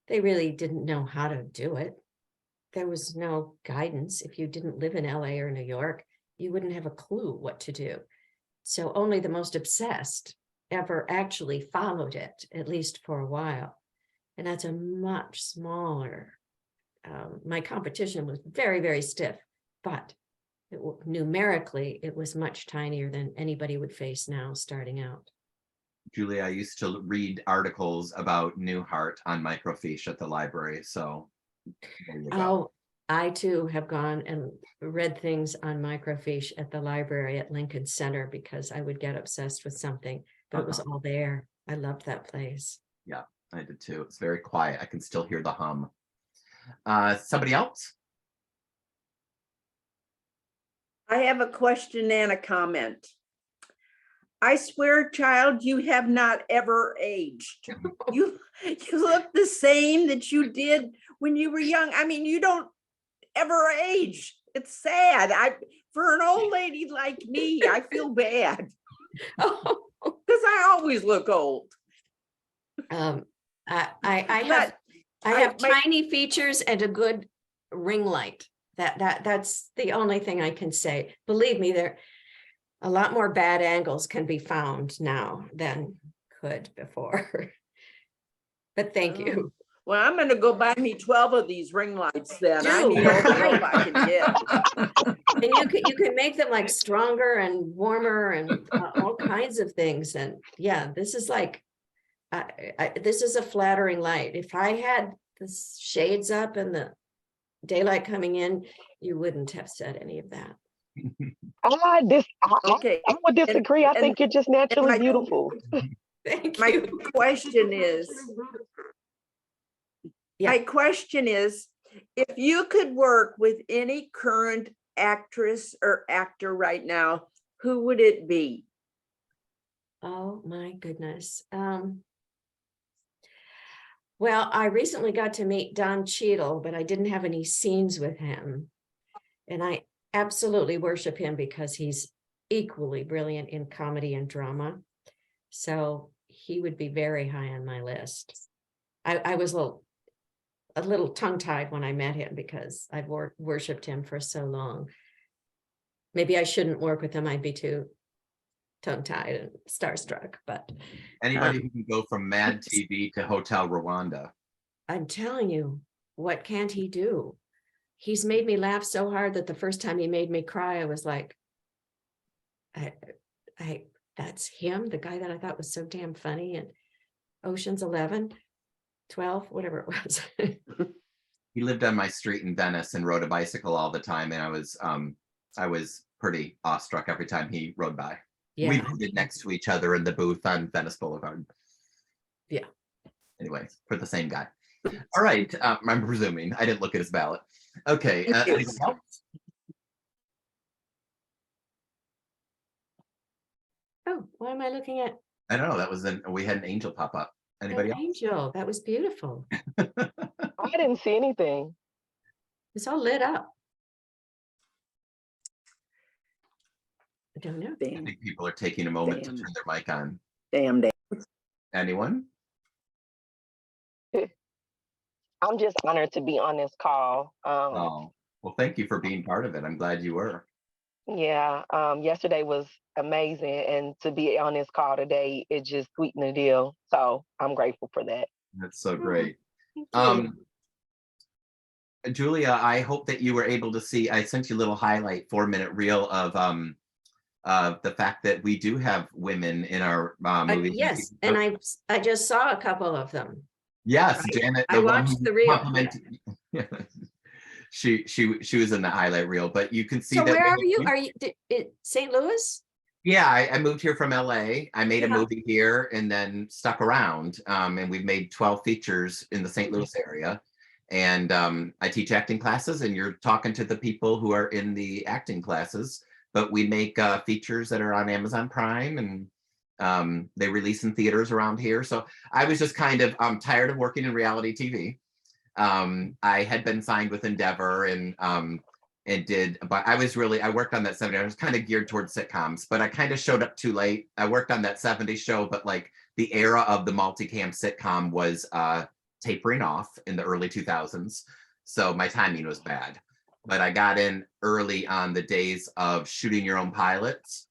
they really didn't know how to do it. There was no guidance. If you didn't live in LA or New York, you wouldn't have a clue what to do. So only the most obsessed ever actually followed it, at least for a while. And that's a much smaller, my competition was very, very stiff, but numerically, it was much tinier than anybody would face now starting out. Julia, I used to read articles about Newhart on microfiche at the library. So there you go. I too have gone and read things on microfiche at the library at Lincoln Center because I would get obsessed with something, but it was all there. I loved that place. Yeah, I did too. It's very quiet. I can still hear the hum. Somebody else? I have a question and a comment. I swear, child, you have not ever aged. You look the same that you did when you were young. I mean, you don't ever age. It's sad. For an old lady like me, I feel bad because I always look old. I have tiny features and a good ring light. That's the only thing I can say. Believe me, there a lot more bad angles can be found now than could before. But thank you. Well, I'm going to go buy me 12 of these ring lights then. I need all the help I can get. And you can make them like stronger and warmer and all kinds of things. And yeah, this is like, this is a flattering light. If I had the shades up and the daylight coming in, you wouldn't have said any of that. Okay. I would disagree. I and- think you're just naturally my- beautiful. Thank My you. question is, Yeah. my question is, if you could work with any current actress or actor right now, who would it be? Oh my goodness. Well, I recently got to meet Don Cheadle, but I didn't have any scenes with him. And I absolutely worship him because he's equally brilliant in comedy and drama. So he would be very high on my list. I was a little tongue-tied when I met him because I've worshipped him for so long. Maybe I shouldn't work with him. I'd be too tongue-tied and starstruck, but Anybody who can go from Mad TV to Hotel Rwanda. I'm telling you, what can't he do? He's made me laugh so hard that the first time he made me cry, I was like, that's him, the guy that I thought was so damn funny, and Ocean's 11, 12, whatever it was. He lived on my street in Venice and rode a bicycle all the time, and I was pretty awestruck every time he rode by. Yeah. We rooted next to each other in the booth on Venice Boulevard. Yeah. Anyway, for the same guy. All right, I'm presuming. I didn't look at his ballot. Okay. Thank you. Anything else? Oh, why am I looking at I don't know. We had an angel pop up. Anybody an else? angel? That was beautiful. I didn't see anything. It's all lit up. I don't know. I Damn, think people are taking a moment to Damn. turn their mic on. damn. Anyone? I'm just honored to be on this call. Oh, well, thank you for being part of it. I'm glad you were. Yeah, yesterday was amazing, and to be on this call today, it just sweetened the deal. So I'm grateful for that. That's so great. Thank you. Julia, I hope that you were able to see, I sent you a little highlight 4-minute reel of the fact that we do have women in our movies. Yes, and I just saw a couple of them. Yes, Janet. I watched the reel. She was in the highlight reel, but you can see So that. where are you? Are you St. Louis? Yeah, I moved here from LA. I made a Yeah. movie here and then stuck around. And we've made 12 features in the St. Louis area. And I teach acting classes, and you're talking to the people who are in the acting classes. But we make features that are on Amazon Prime, and they release in theaters around here. So I was just kind of tired of working in reality TV. I had been signed with Endeavor and but I worked on that 70s. I was kind of geared towards sitcoms, but I kind of showed up too late. I worked on that 70s show, but like the era of the multicam sitcom was tapering off in the early 2000s. So my timing was bad, but I got in early on the days of shooting your own pilots.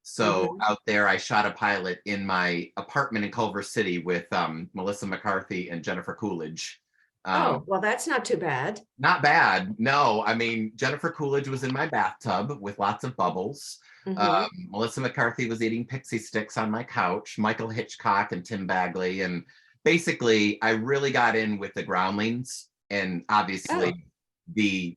So out there, I shot a pilot in my apartment in Culver City with Melissa McCarthy and Jennifer Coolidge. Oh, well, that's not too bad. Not bad. No, I mean, Jennifer Coolidge was in my bathtub with lots of bubbles. Melissa McCarthy was eating pixie sticks on my couch, Michael Hitchcock and Tim Bagley. And basically, I really got in with the groundlings, and obviously the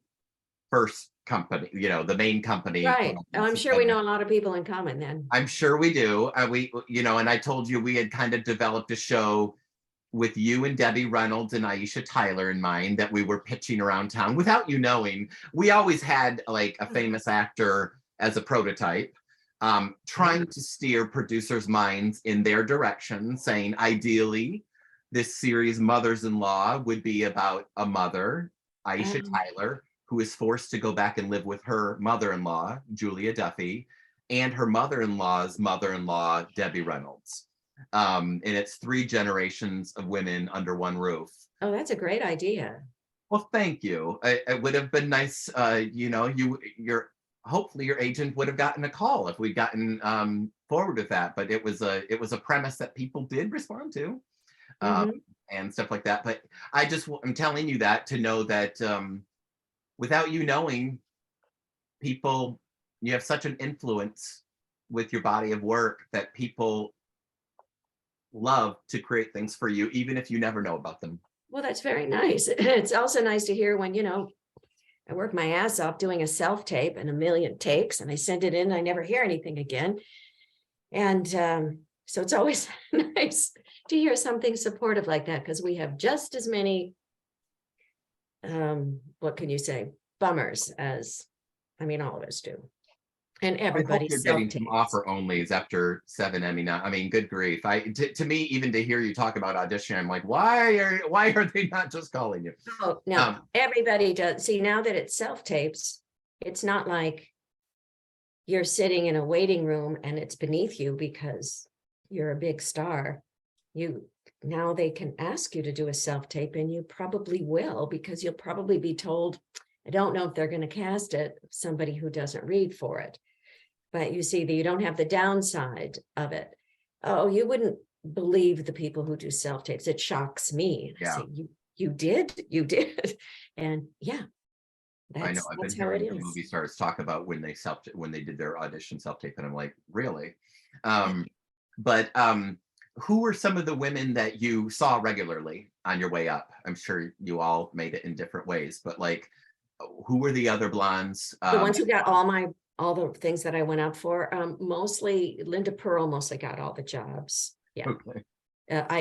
first company, the main company. Right. Oh, I'm sure we know a lot of people in common then. I'm sure we do. And I told you we had kind of developed a show with you and Debbie Reynolds and Aisha Tyler in mind that we were pitching around town without you knowing. We always had like a famous actor as a prototype, trying to steer producers' minds in their direction, saying ideally this series Mothers-in-Law would be about a mother, Aisha Tyler, who is forced to go back and live with her mother-in-law, Julia Duffy, and her mother-in-law's mother-in-law, Debbie Reynolds. And it's 3 generations of women under one roof. Oh, that's a great idea. Well, thank you. It would have been nice, hopefully your agent would have gotten a call if we'd gotten forward with that. But it was a premise that people did respond to, and stuff like that. But I'm telling you that to know that without you knowing, you have such an influence with your body of work that people love to create things for you, even if you never know about them. Well, that's very nice. It's also nice to hear when, I work my ass off doing a self-tape and a million takes and I send it in, I never hear anything again. And so it's always nice to hear something supportive like that, because we have just as many, what can you say, bummers as, all of us do. And I hope everybody's you're getting some self-tapes. offer onlys after 7 Emmy now. I mean, good grief. To me, even to hear you talk about audition, I'm like, why are they not just calling you? Oh, no, everybody does. See, now that it's self-tapes, it's not like you're sitting in a waiting room and it's beneath you because you're a big star. Now they can ask you to do a self-tape, and you probably will, because you'll probably be told, I don't know if they're going to cast it, somebody who doesn't read for it. But you see that you don't have the downside of it. Oh, you wouldn't believe the people who do self-tapes. It shocks me. Yeah. I say, you did. And yeah, I know I've been that's how it hearing the is. movie stars talk about when they did their audition self-tape, and I'm like, really? But who were some of the women that you saw regularly on your way up? I'm sure you all made it in different ways, but like, who were the other blondes? The ones who got all the things that I went out for, mostly Linda Pearl mostly got all the jobs. Yeah. Okay.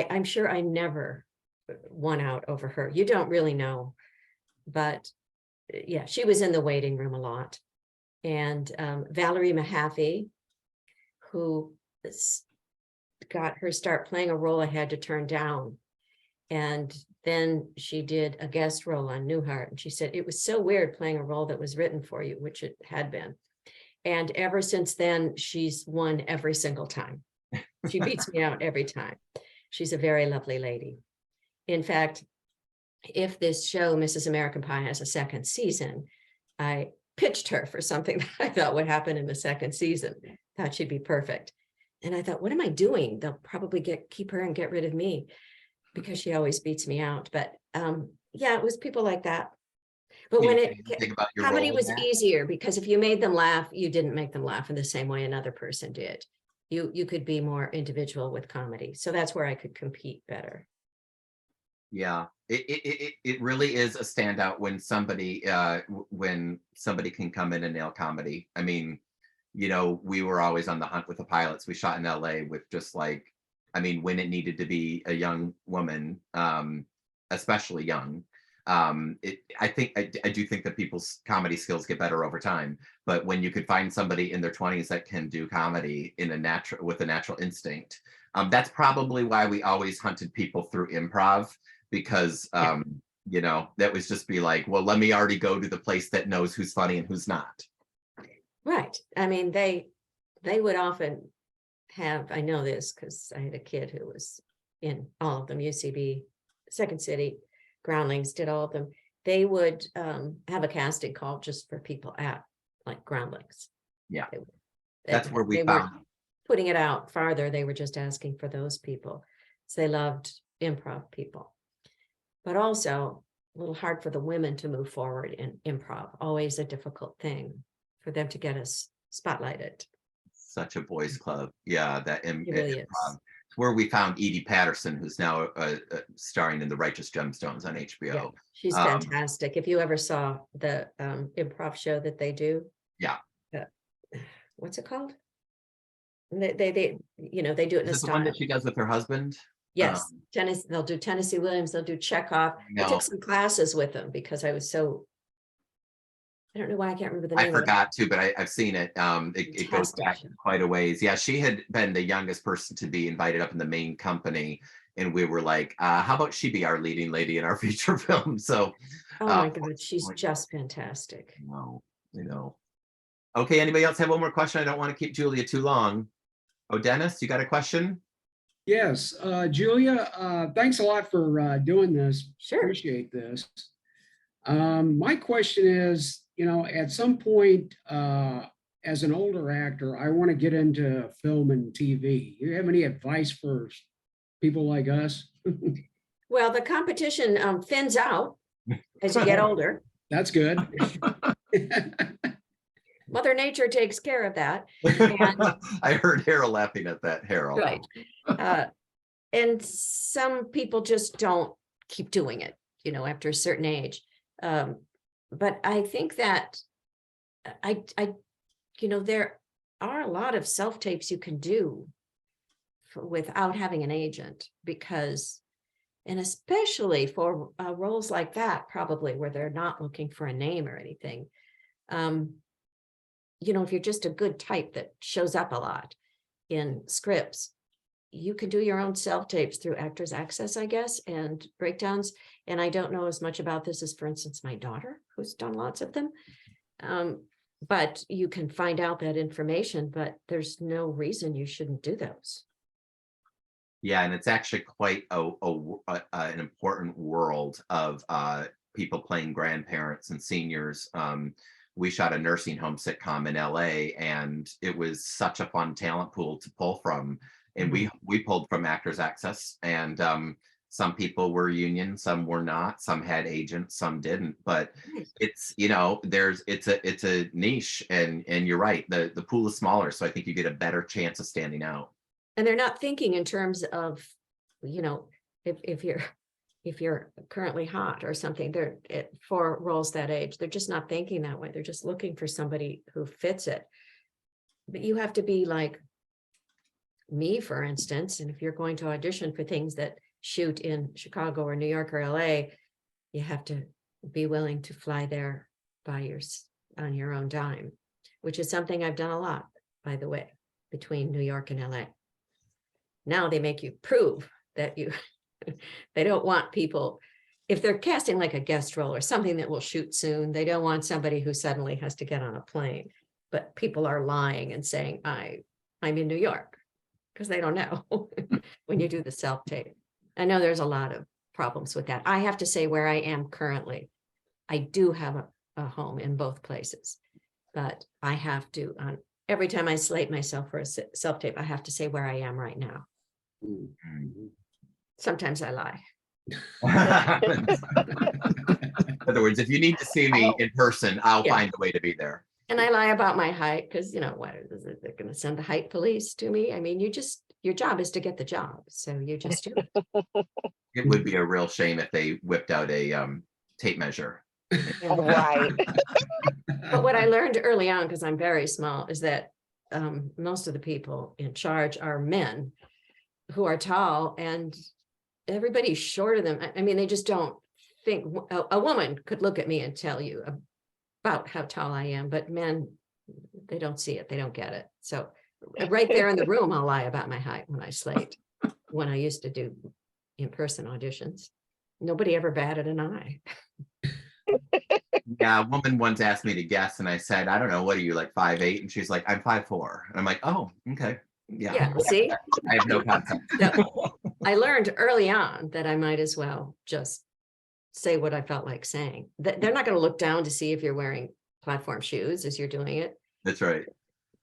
I'm sure I never won out over her. You don't really know, but yeah, she was in the waiting room a lot. And Valerie Mahaffey, who got her start playing a role I had to turn down. And then she did a guest role on Newhart. And she said, it was so weird playing a role that was written for you, which it had been. And ever since then, she's won every single time. She beats me out every time. She's a very lovely lady. In fact, if this show, Mrs. American Pie, has a second season, I pitched her for something that I thought would happen in the second season. Thought she'd be perfect. And I thought, what am I doing? They'll probably keep her and get rid of me, because she always beats me out. But yeah, it was people like that. But when comedy was easier, because if you made them laugh, you didn't make them laugh in the same way another person did. You could be more individual with comedy. So that's where I could compete better. Yeah, it really is a standout when somebody can come in and nail comedy. I mean, we were always on the hunt with the pilots. We shot in LA with just like, when it needed to be a young woman, especially young. I do think that people's comedy skills get better over time, but when you could find somebody in their 20s that can do comedy with a natural instinct, that's probably why we always hunted people through improv, because that was just be like, well, let me already go to the place that knows who's funny and who's not. Right. They would often have, I know this because I had a kid who was in all of them, UCB, Second City, Groundlings, did all of them. They would have a casting call just for people at like Groundlings. Yeah, that's where we found putting it out farther. They were just asking for those people. So they loved improv people, but also a little hard for the women to move forward in improv. Always a difficult thing for them to get us spotlighted. Such a boys club. Yeah, that really improv. Where we found Edie Patterson, who's now starring in The Righteous Gemstones on HBO. Yeah, she's fantastic. If you ever saw the improv show that they do. Yeah. What's it called? They do it in a style. The one that she does with her husband? Yes. They'll do Tennessee Williams, they'll do Chekhov. I took some classes with them because I was so, I don't know why I can't remember the name. I forgot to, but I've seen it. It goes back quite a ways. Yeah, she had been the youngest person to be invited up in the main company, and we were like, how about she be our leading lady in our feature film? So, oh my God, she's just fantastic. Okay, anybody else have one more question? I don't want to keep Julia too long. Oh, Dennis, you got a question? Yes, Julia, thanks a lot for doing this. Sure. Appreciate this. My question is, at some point, as an older actor, I want to get into film and TV. You have any advice for people like us? Well, the competition thins out as you get older. That's good. Mother Nature takes care of that. And, I heard Harold laughing at that, Harold. Right. And some people just don't keep doing it, after a certain age. But I think that there are a lot of self-tapes you can do without having an agent, because, and especially for roles like that, probably where they're not looking for a name or anything. If you're just a good type that shows up a lot in scripts, you can do your own self-tapes through Actors Access, I guess, and breakdowns. And I don't know as much about this as, for instance, my daughter, who's done lots of them. But you can find out that information, but there's no reason you shouldn't do those. Yeah, and it's actually quite an important world of people playing grandparents and seniors. We shot a nursing home sitcom in LA, and it was such a fun talent pool to pull from. And we pulled from Actors Access, and some people were union, some were not, some had agents, some didn't. But it's it's a niche, and you're right, the pool is smaller, so I think you get a better chance of standing out. And they're not thinking in terms of, if you're currently hot or something, for roles that age, they're just not thinking that way. They're just looking for somebody who fits it. But you have to be like me, for instance, and if you're going to audition for things that shoot in Chicago or New York or LA, you have to be willing to fly there on your own dime, which is something I've done a lot, by the way, between New York and LA. Now they make you prove that they don't want people, if they're casting like a guest role or something that will shoot soon, they don't want somebody who suddenly has to get on a plane. But people are lying and saying, I'm in New York, because they don't know when you do the self-tape. I know there's a lot of problems with that. I have to say, where I am currently, I do have a home in both places, but I have to, every time I slate myself for a self-tape, I have to say where I am right now. Sometimes I lie. In other words, if you need to see me in person, I'll Yeah. find a way to be there. And I lie about my height, because what is it? They're going to send the height police to me. I mean, your job is to get the job, so you just do it. It would be a real shame if they whipped out a tape measure. Right. But what I learned early on, because I'm very small, is that most of the people in charge are men who are tall, and everybody's shorter than them. I mean, they just don't think. A woman could look at me and tell you about how tall I am, but men, they don't see it. They don't get it. So right there in the room, I'll lie about my height when I slate, when I used to do in-person auditions. Nobody ever batted an eye. Yeah, a woman once asked me to guess, and I said, I don't know, what are you, like 5'8"? And she's like, I'm 5'4". And I'm like, oh, okay. Yeah. See? I have no concept. So, I learned early on that I might as well just say what I felt like saying. They're not going to look down to see if you're wearing platform shoes as you're doing it. That's right.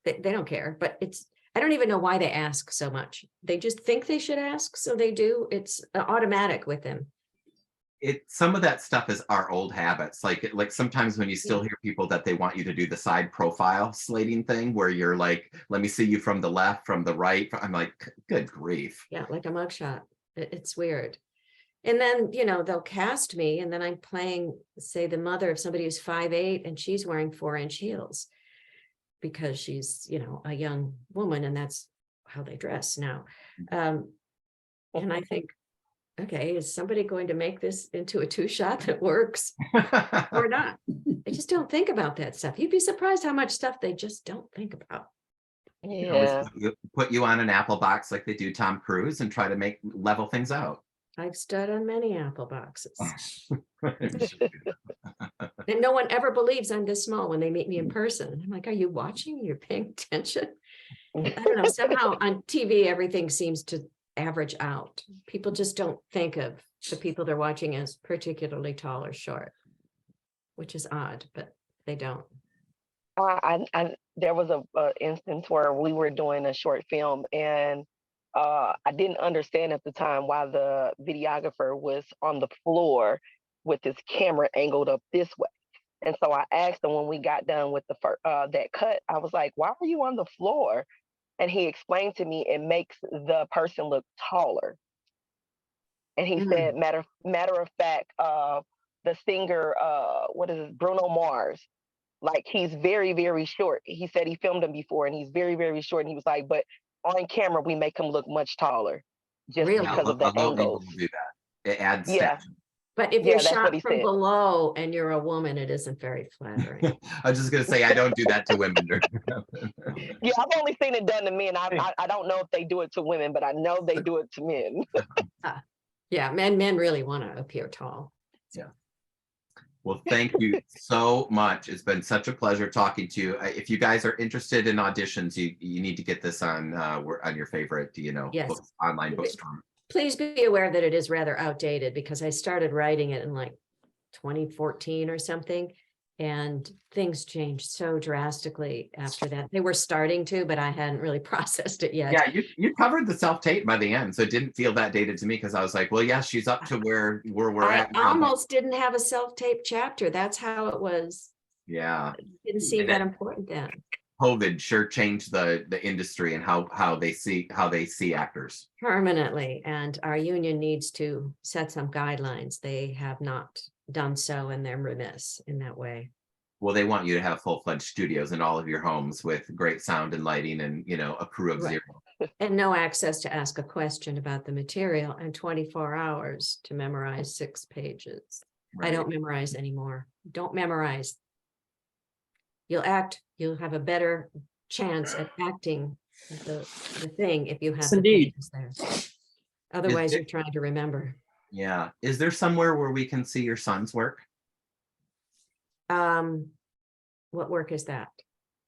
They don't care, but I don't even know why they ask so much. They just think they should ask, so they do. It's automatic with them. Some of that stuff is our old habits. Like sometimes when you still hear people that they want you to do the side profile slating thing, where you're like, let me see you from the left, from the right. I'm like, good grief. Yeah, like a mugshot. It's weird. And then, they'll cast me, and then I'm playing, say, the mother of somebody who's 5'8", and she's wearing 4-inch heels because she's, a young woman, and that's how they dress now. And I think, okay, is somebody going to make this into a 2-shot that works or not? I just don't think about that stuff. You'd be surprised how much stuff they just don't think about. Yeah. Put you on an Apple box like they do Tom Cruise and try to level things out. I've stood on many Apple boxes. And no one ever believes I'm this small when they meet me in person. I'm like, are you watching? You're paying attention? I don't know. Somehow on TV, everything seems to average out. People just don't think of the people they're watching as particularly tall or short, which is odd, but they don't. There was a instance where we were doing a short film, and I didn't understand at the time why the videographer was on the floor with his camera angled up this way. And so I asked him when we got done with that cut, I was like, why are you on the floor? And he explained to me it makes the person look taller. And he said, matter of fact, the singer, what is it, Bruno Mars, like he's very, very short. He said he filmed him before and he's very, very short. And he was like, but on camera, we make him look much taller just Really? because of A the low eagle angles. will do that. It adds Yeah. stature. But if Yeah, you're that's what shot he from said. below and you're a woman, it isn't very flattering. I was just gonna say I don't do that to women. Yeah, I've only seen it done to men. I don't know if they do it to women, but I know they do it to men. Yeah, men really want to appear tall. Well, thank you so much. It's been such a pleasure talking to you. If you guys are interested in auditions, you need to get this on your favorite, Yes. online bookstore. Please be aware that it is rather outdated because I started writing it in like 2014 or something. And things changed so drastically after that. They were starting to, but I hadn't really processed it yet. Yeah, you covered the self-tape by the end, so it didn't feel that dated to me because I was like, well, yeah, she's up to where we're I at now. almost didn't have a self-tape chapter. That's how it was. Yeah, It didn't seem And that then- important then. COVID sure changed the industry and how they see actors. Permanently, and our union needs to set some guidelines. They have not done so, and they're remiss in that way. Well, they want you to have full-fledged studios in all of your homes with great sound and lighting and a crew of Right. zero. And no access to ask a question about the material and 24 hours to memorize 6 pages. I don't memorize anymore. Don't memorize. You'll act, you'll have a better chance at acting the thing if you have Yes, the indeed. pages there. Otherwise, it- you're trying to remember. Yeah. Is there somewhere where we can see your son's work? What work is that?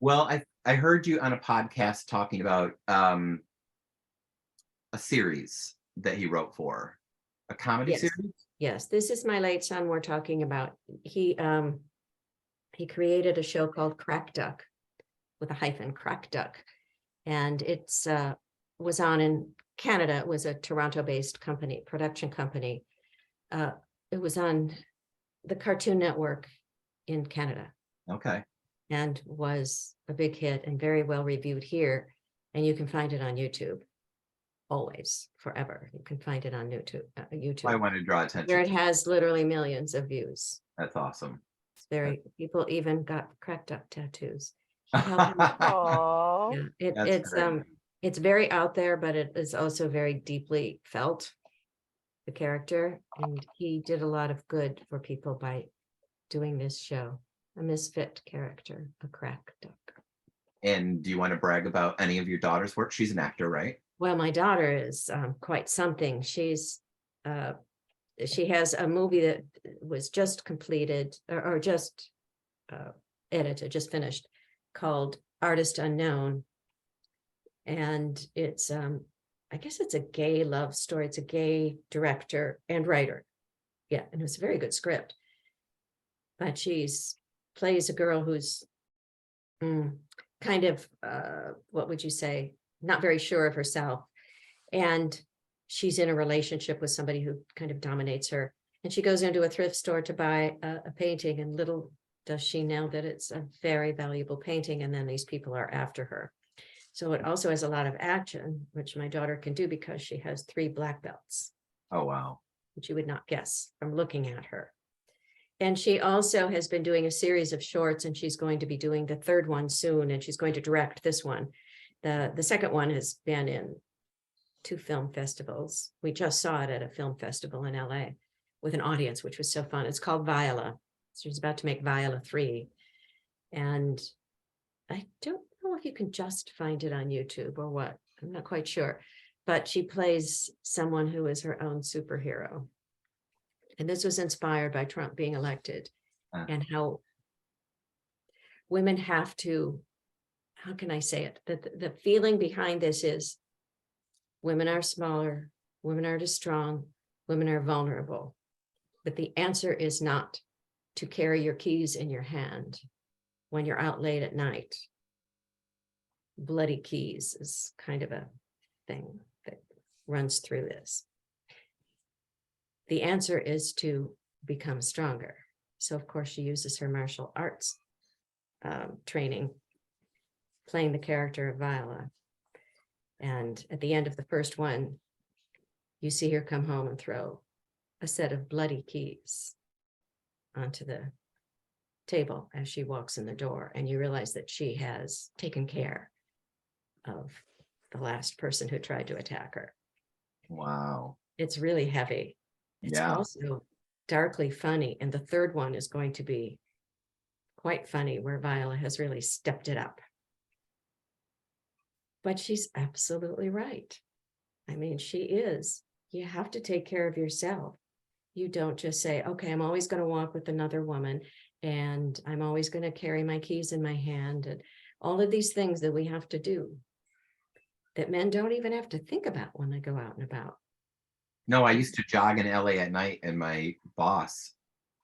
Well, I heard you on a podcast talking about a series that he wrote for a comedy Yes. series. Yes, this is my late son we're talking about. He created a show called Crack Duck with a hyphen, Crack Duck. And it's was on in Canada. It was a Toronto-based production company. It was on the Cartoon Network in Canada Okay. and was a big hit and very well reviewed here. And you can find it on YouTube. Always, forever. You can find it on YouTube. I want to draw attention. Where it has literally millions of views. That's awesome. It's very, people even got Cracked Up tattoos. He helped me. Aww. Yeah, That's great. it's very out there, but it is also very deeply felt, the character, and he did a lot of good for people by doing this show. A misfit character, a crack duck. And do you want to brag about any of your daughter's work? She's an actor, right? Well, my daughter is quite something. She has a movie that was just completed or just edited, just finished, called Artist Unknown. And it's, I guess it's a gay love story. It's a gay director and writer. Yeah, and it's a very good script. But she's plays a girl who's kind of, what would you say, not very sure of herself. And she's in a relationship with somebody who kind of dominates her. And she goes into a thrift store to buy a painting, and little does she know that it's a very valuable painting. And then these people are after her. So it also has a lot of action, which my daughter can do because she has 3 black belts, Oh, wow. which you would not guess from looking at her. And she also has been doing a series of shorts, and she's going to be doing the 3rd one soon, and she's going to direct this one. The 2nd one has been in 2 film festivals. We just saw it at a film festival in LA with an audience, which was so fun. It's called Viola. She's about to make Viola 3. And I don't know if you can just find it on YouTube or what. I'm not quite sure. But she plays someone who is her own superhero. And this was inspired by Trump being elected and how women have to, how can I say it? The feeling behind this is women are smaller, women are too strong, women are vulnerable. But the answer is not to carry your keys in your hand when you're out late at night. Bloody keys is kind of a thing that runs through this. The answer is to become stronger. So of course she uses her martial arts training, playing the character of Viola. And at the end of the 1st one, you see her come home and throw a set of bloody keys onto the table as she walks in the door, and you realize that she has taken care of the last person who tried to attack her. Wow. It's really heavy. It's Yeah. also darkly funny, and the third one is going to be quite funny, where Viola has really stepped it up. But she's absolutely right. I mean, she is. You have to take care of yourself. You don't just say, okay, I'm always going to walk with another woman, and I'm always going to carry my keys in my hand, and all of these things that we have to do that men don't even have to think about when they go out and about. No, I used to jog in LA at night, and my boss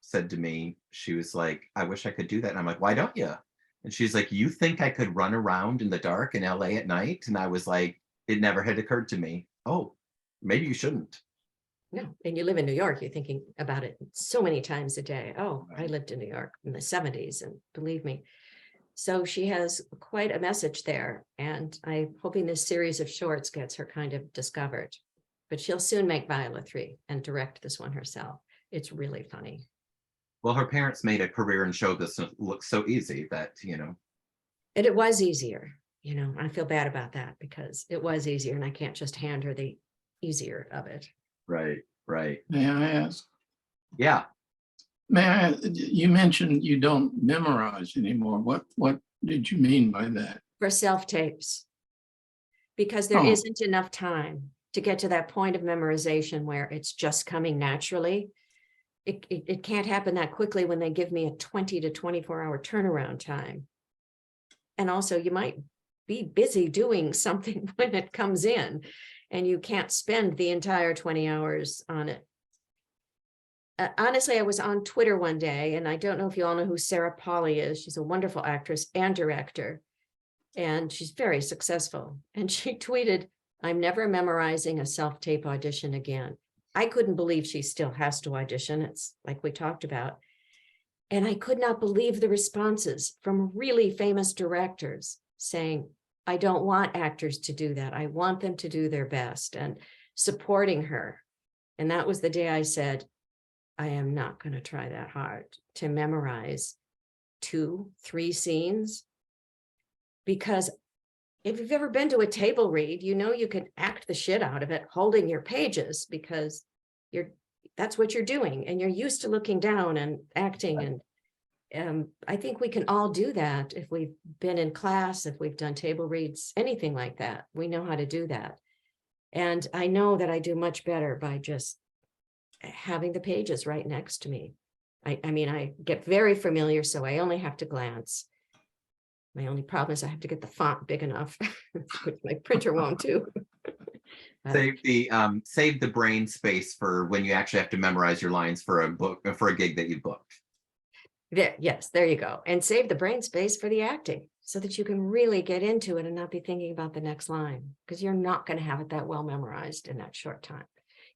said to me, she was like, I wish I could do that. And I'm like, why don't you? And she's like, you think I could run around in the dark in LA at night? And I was like, it never had occurred to me. Oh, maybe you shouldn't. No, and you live in New York, you're thinking about it so many times a day. Oh, I Right. lived in New York in the 70s, and believe me. So she has quite a message there, and I'm hoping this series of shorts gets her kind of discovered. But she'll soon make Viola 3 and direct this one herself. It's really funny. Well, her parents made a career in show business look so easy that, you know. And it was easier, you know, I feel bad about that because it was easier, and I can't just hand her the easier of it. Right, right. May I ask? Yeah. You mentioned you don't memorize anymore. What did you mean by that? For self-tapes, because there Oh. isn't enough time to get to that point of memorization where it's just coming naturally. It can't happen that quickly when they give me a 20 to 24-hour turnaround time. And also, you might be busy doing something when it comes in, and you can't spend the entire 20 hours on it. Honestly, I was on Twitter one day, and I don't know if you all know who Sarah Polley is. She's a wonderful actress and director, and she's very successful. And she tweeted, I'm never memorizing a self-tape audition again. I couldn't believe she still has to audition. It's like we talked about. And I could not believe the responses from really famous directors saying, I don't want actors to do that. I want them to do their best, and supporting her. And that was the day I said, I am not going to try that hard to memorize 2-3 scenes, because if you've ever been to a table read, you know you can act the shit out of it holding your pages, because that's what you're doing, and you're used to looking down and acting. And I think we can all do that if we've been in class, if we've done table reads, anything like that. We know how to do that. And I know that I do much better by just having the pages right next to me. I mean, I get very familiar, so I only have to glance. My only problem is I have to get the font big enough, which my printer won't do. Save the brain space for when you actually have to memorize your lines for a book, for a gig that you booked. Yes, there you go. And save the brain space for the acting, so that you can really get into it and not be thinking about the next line, because you're not going to have it that well memorized in that short time.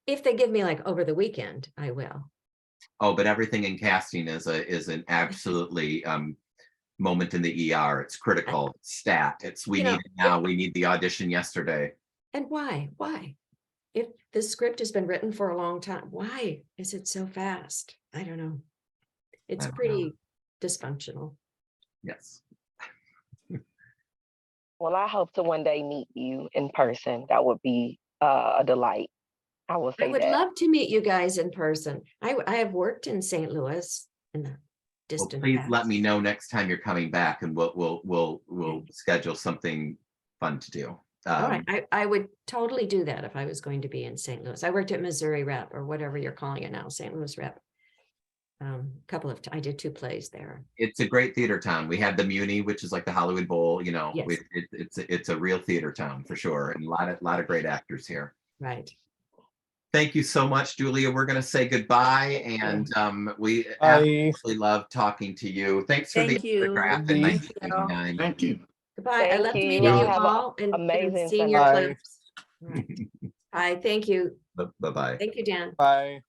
If they give me like over the weekend, I will. Oh, but everything in casting is an absolutely moment in the ER. It's critical. It's stat. It's we need it now. We need the audition yesterday. And why? Why? If the script has been written for a long time, why is it so fast? I don't know. It's pretty dysfunctional. Yes. Well, I hope to one day meet you in person. That would be a delight. I will say I would that. love to meet you guys in person. I have worked in St. Louis in the Well, distant please past. let me know next time you're coming back, and we'll schedule something fun to do. All right, I would totally do that if I was going to be in St. Louis. I worked at Missouri Rep, or whatever you're calling it now, St. Louis Rep. I did 2 plays there. It's a great theater town. We have the Muni, which is like the Hollywood Bowl. You know, Yes. it's a real theater town for sure, and a lot of great actors here. Right. Thank you so much, Julia. We're going to say goodbye, and we Bye. absolutely love talking to you. Thanks for Thank the you. autograph in Thank you. 1989. Thank you. Goodbye. I Thank loved you. meeting Y'all you have a all and amazing seeing your summer. clips. Right. Bye. Thank you. Bye-bye. Thank you, Dan. Bye.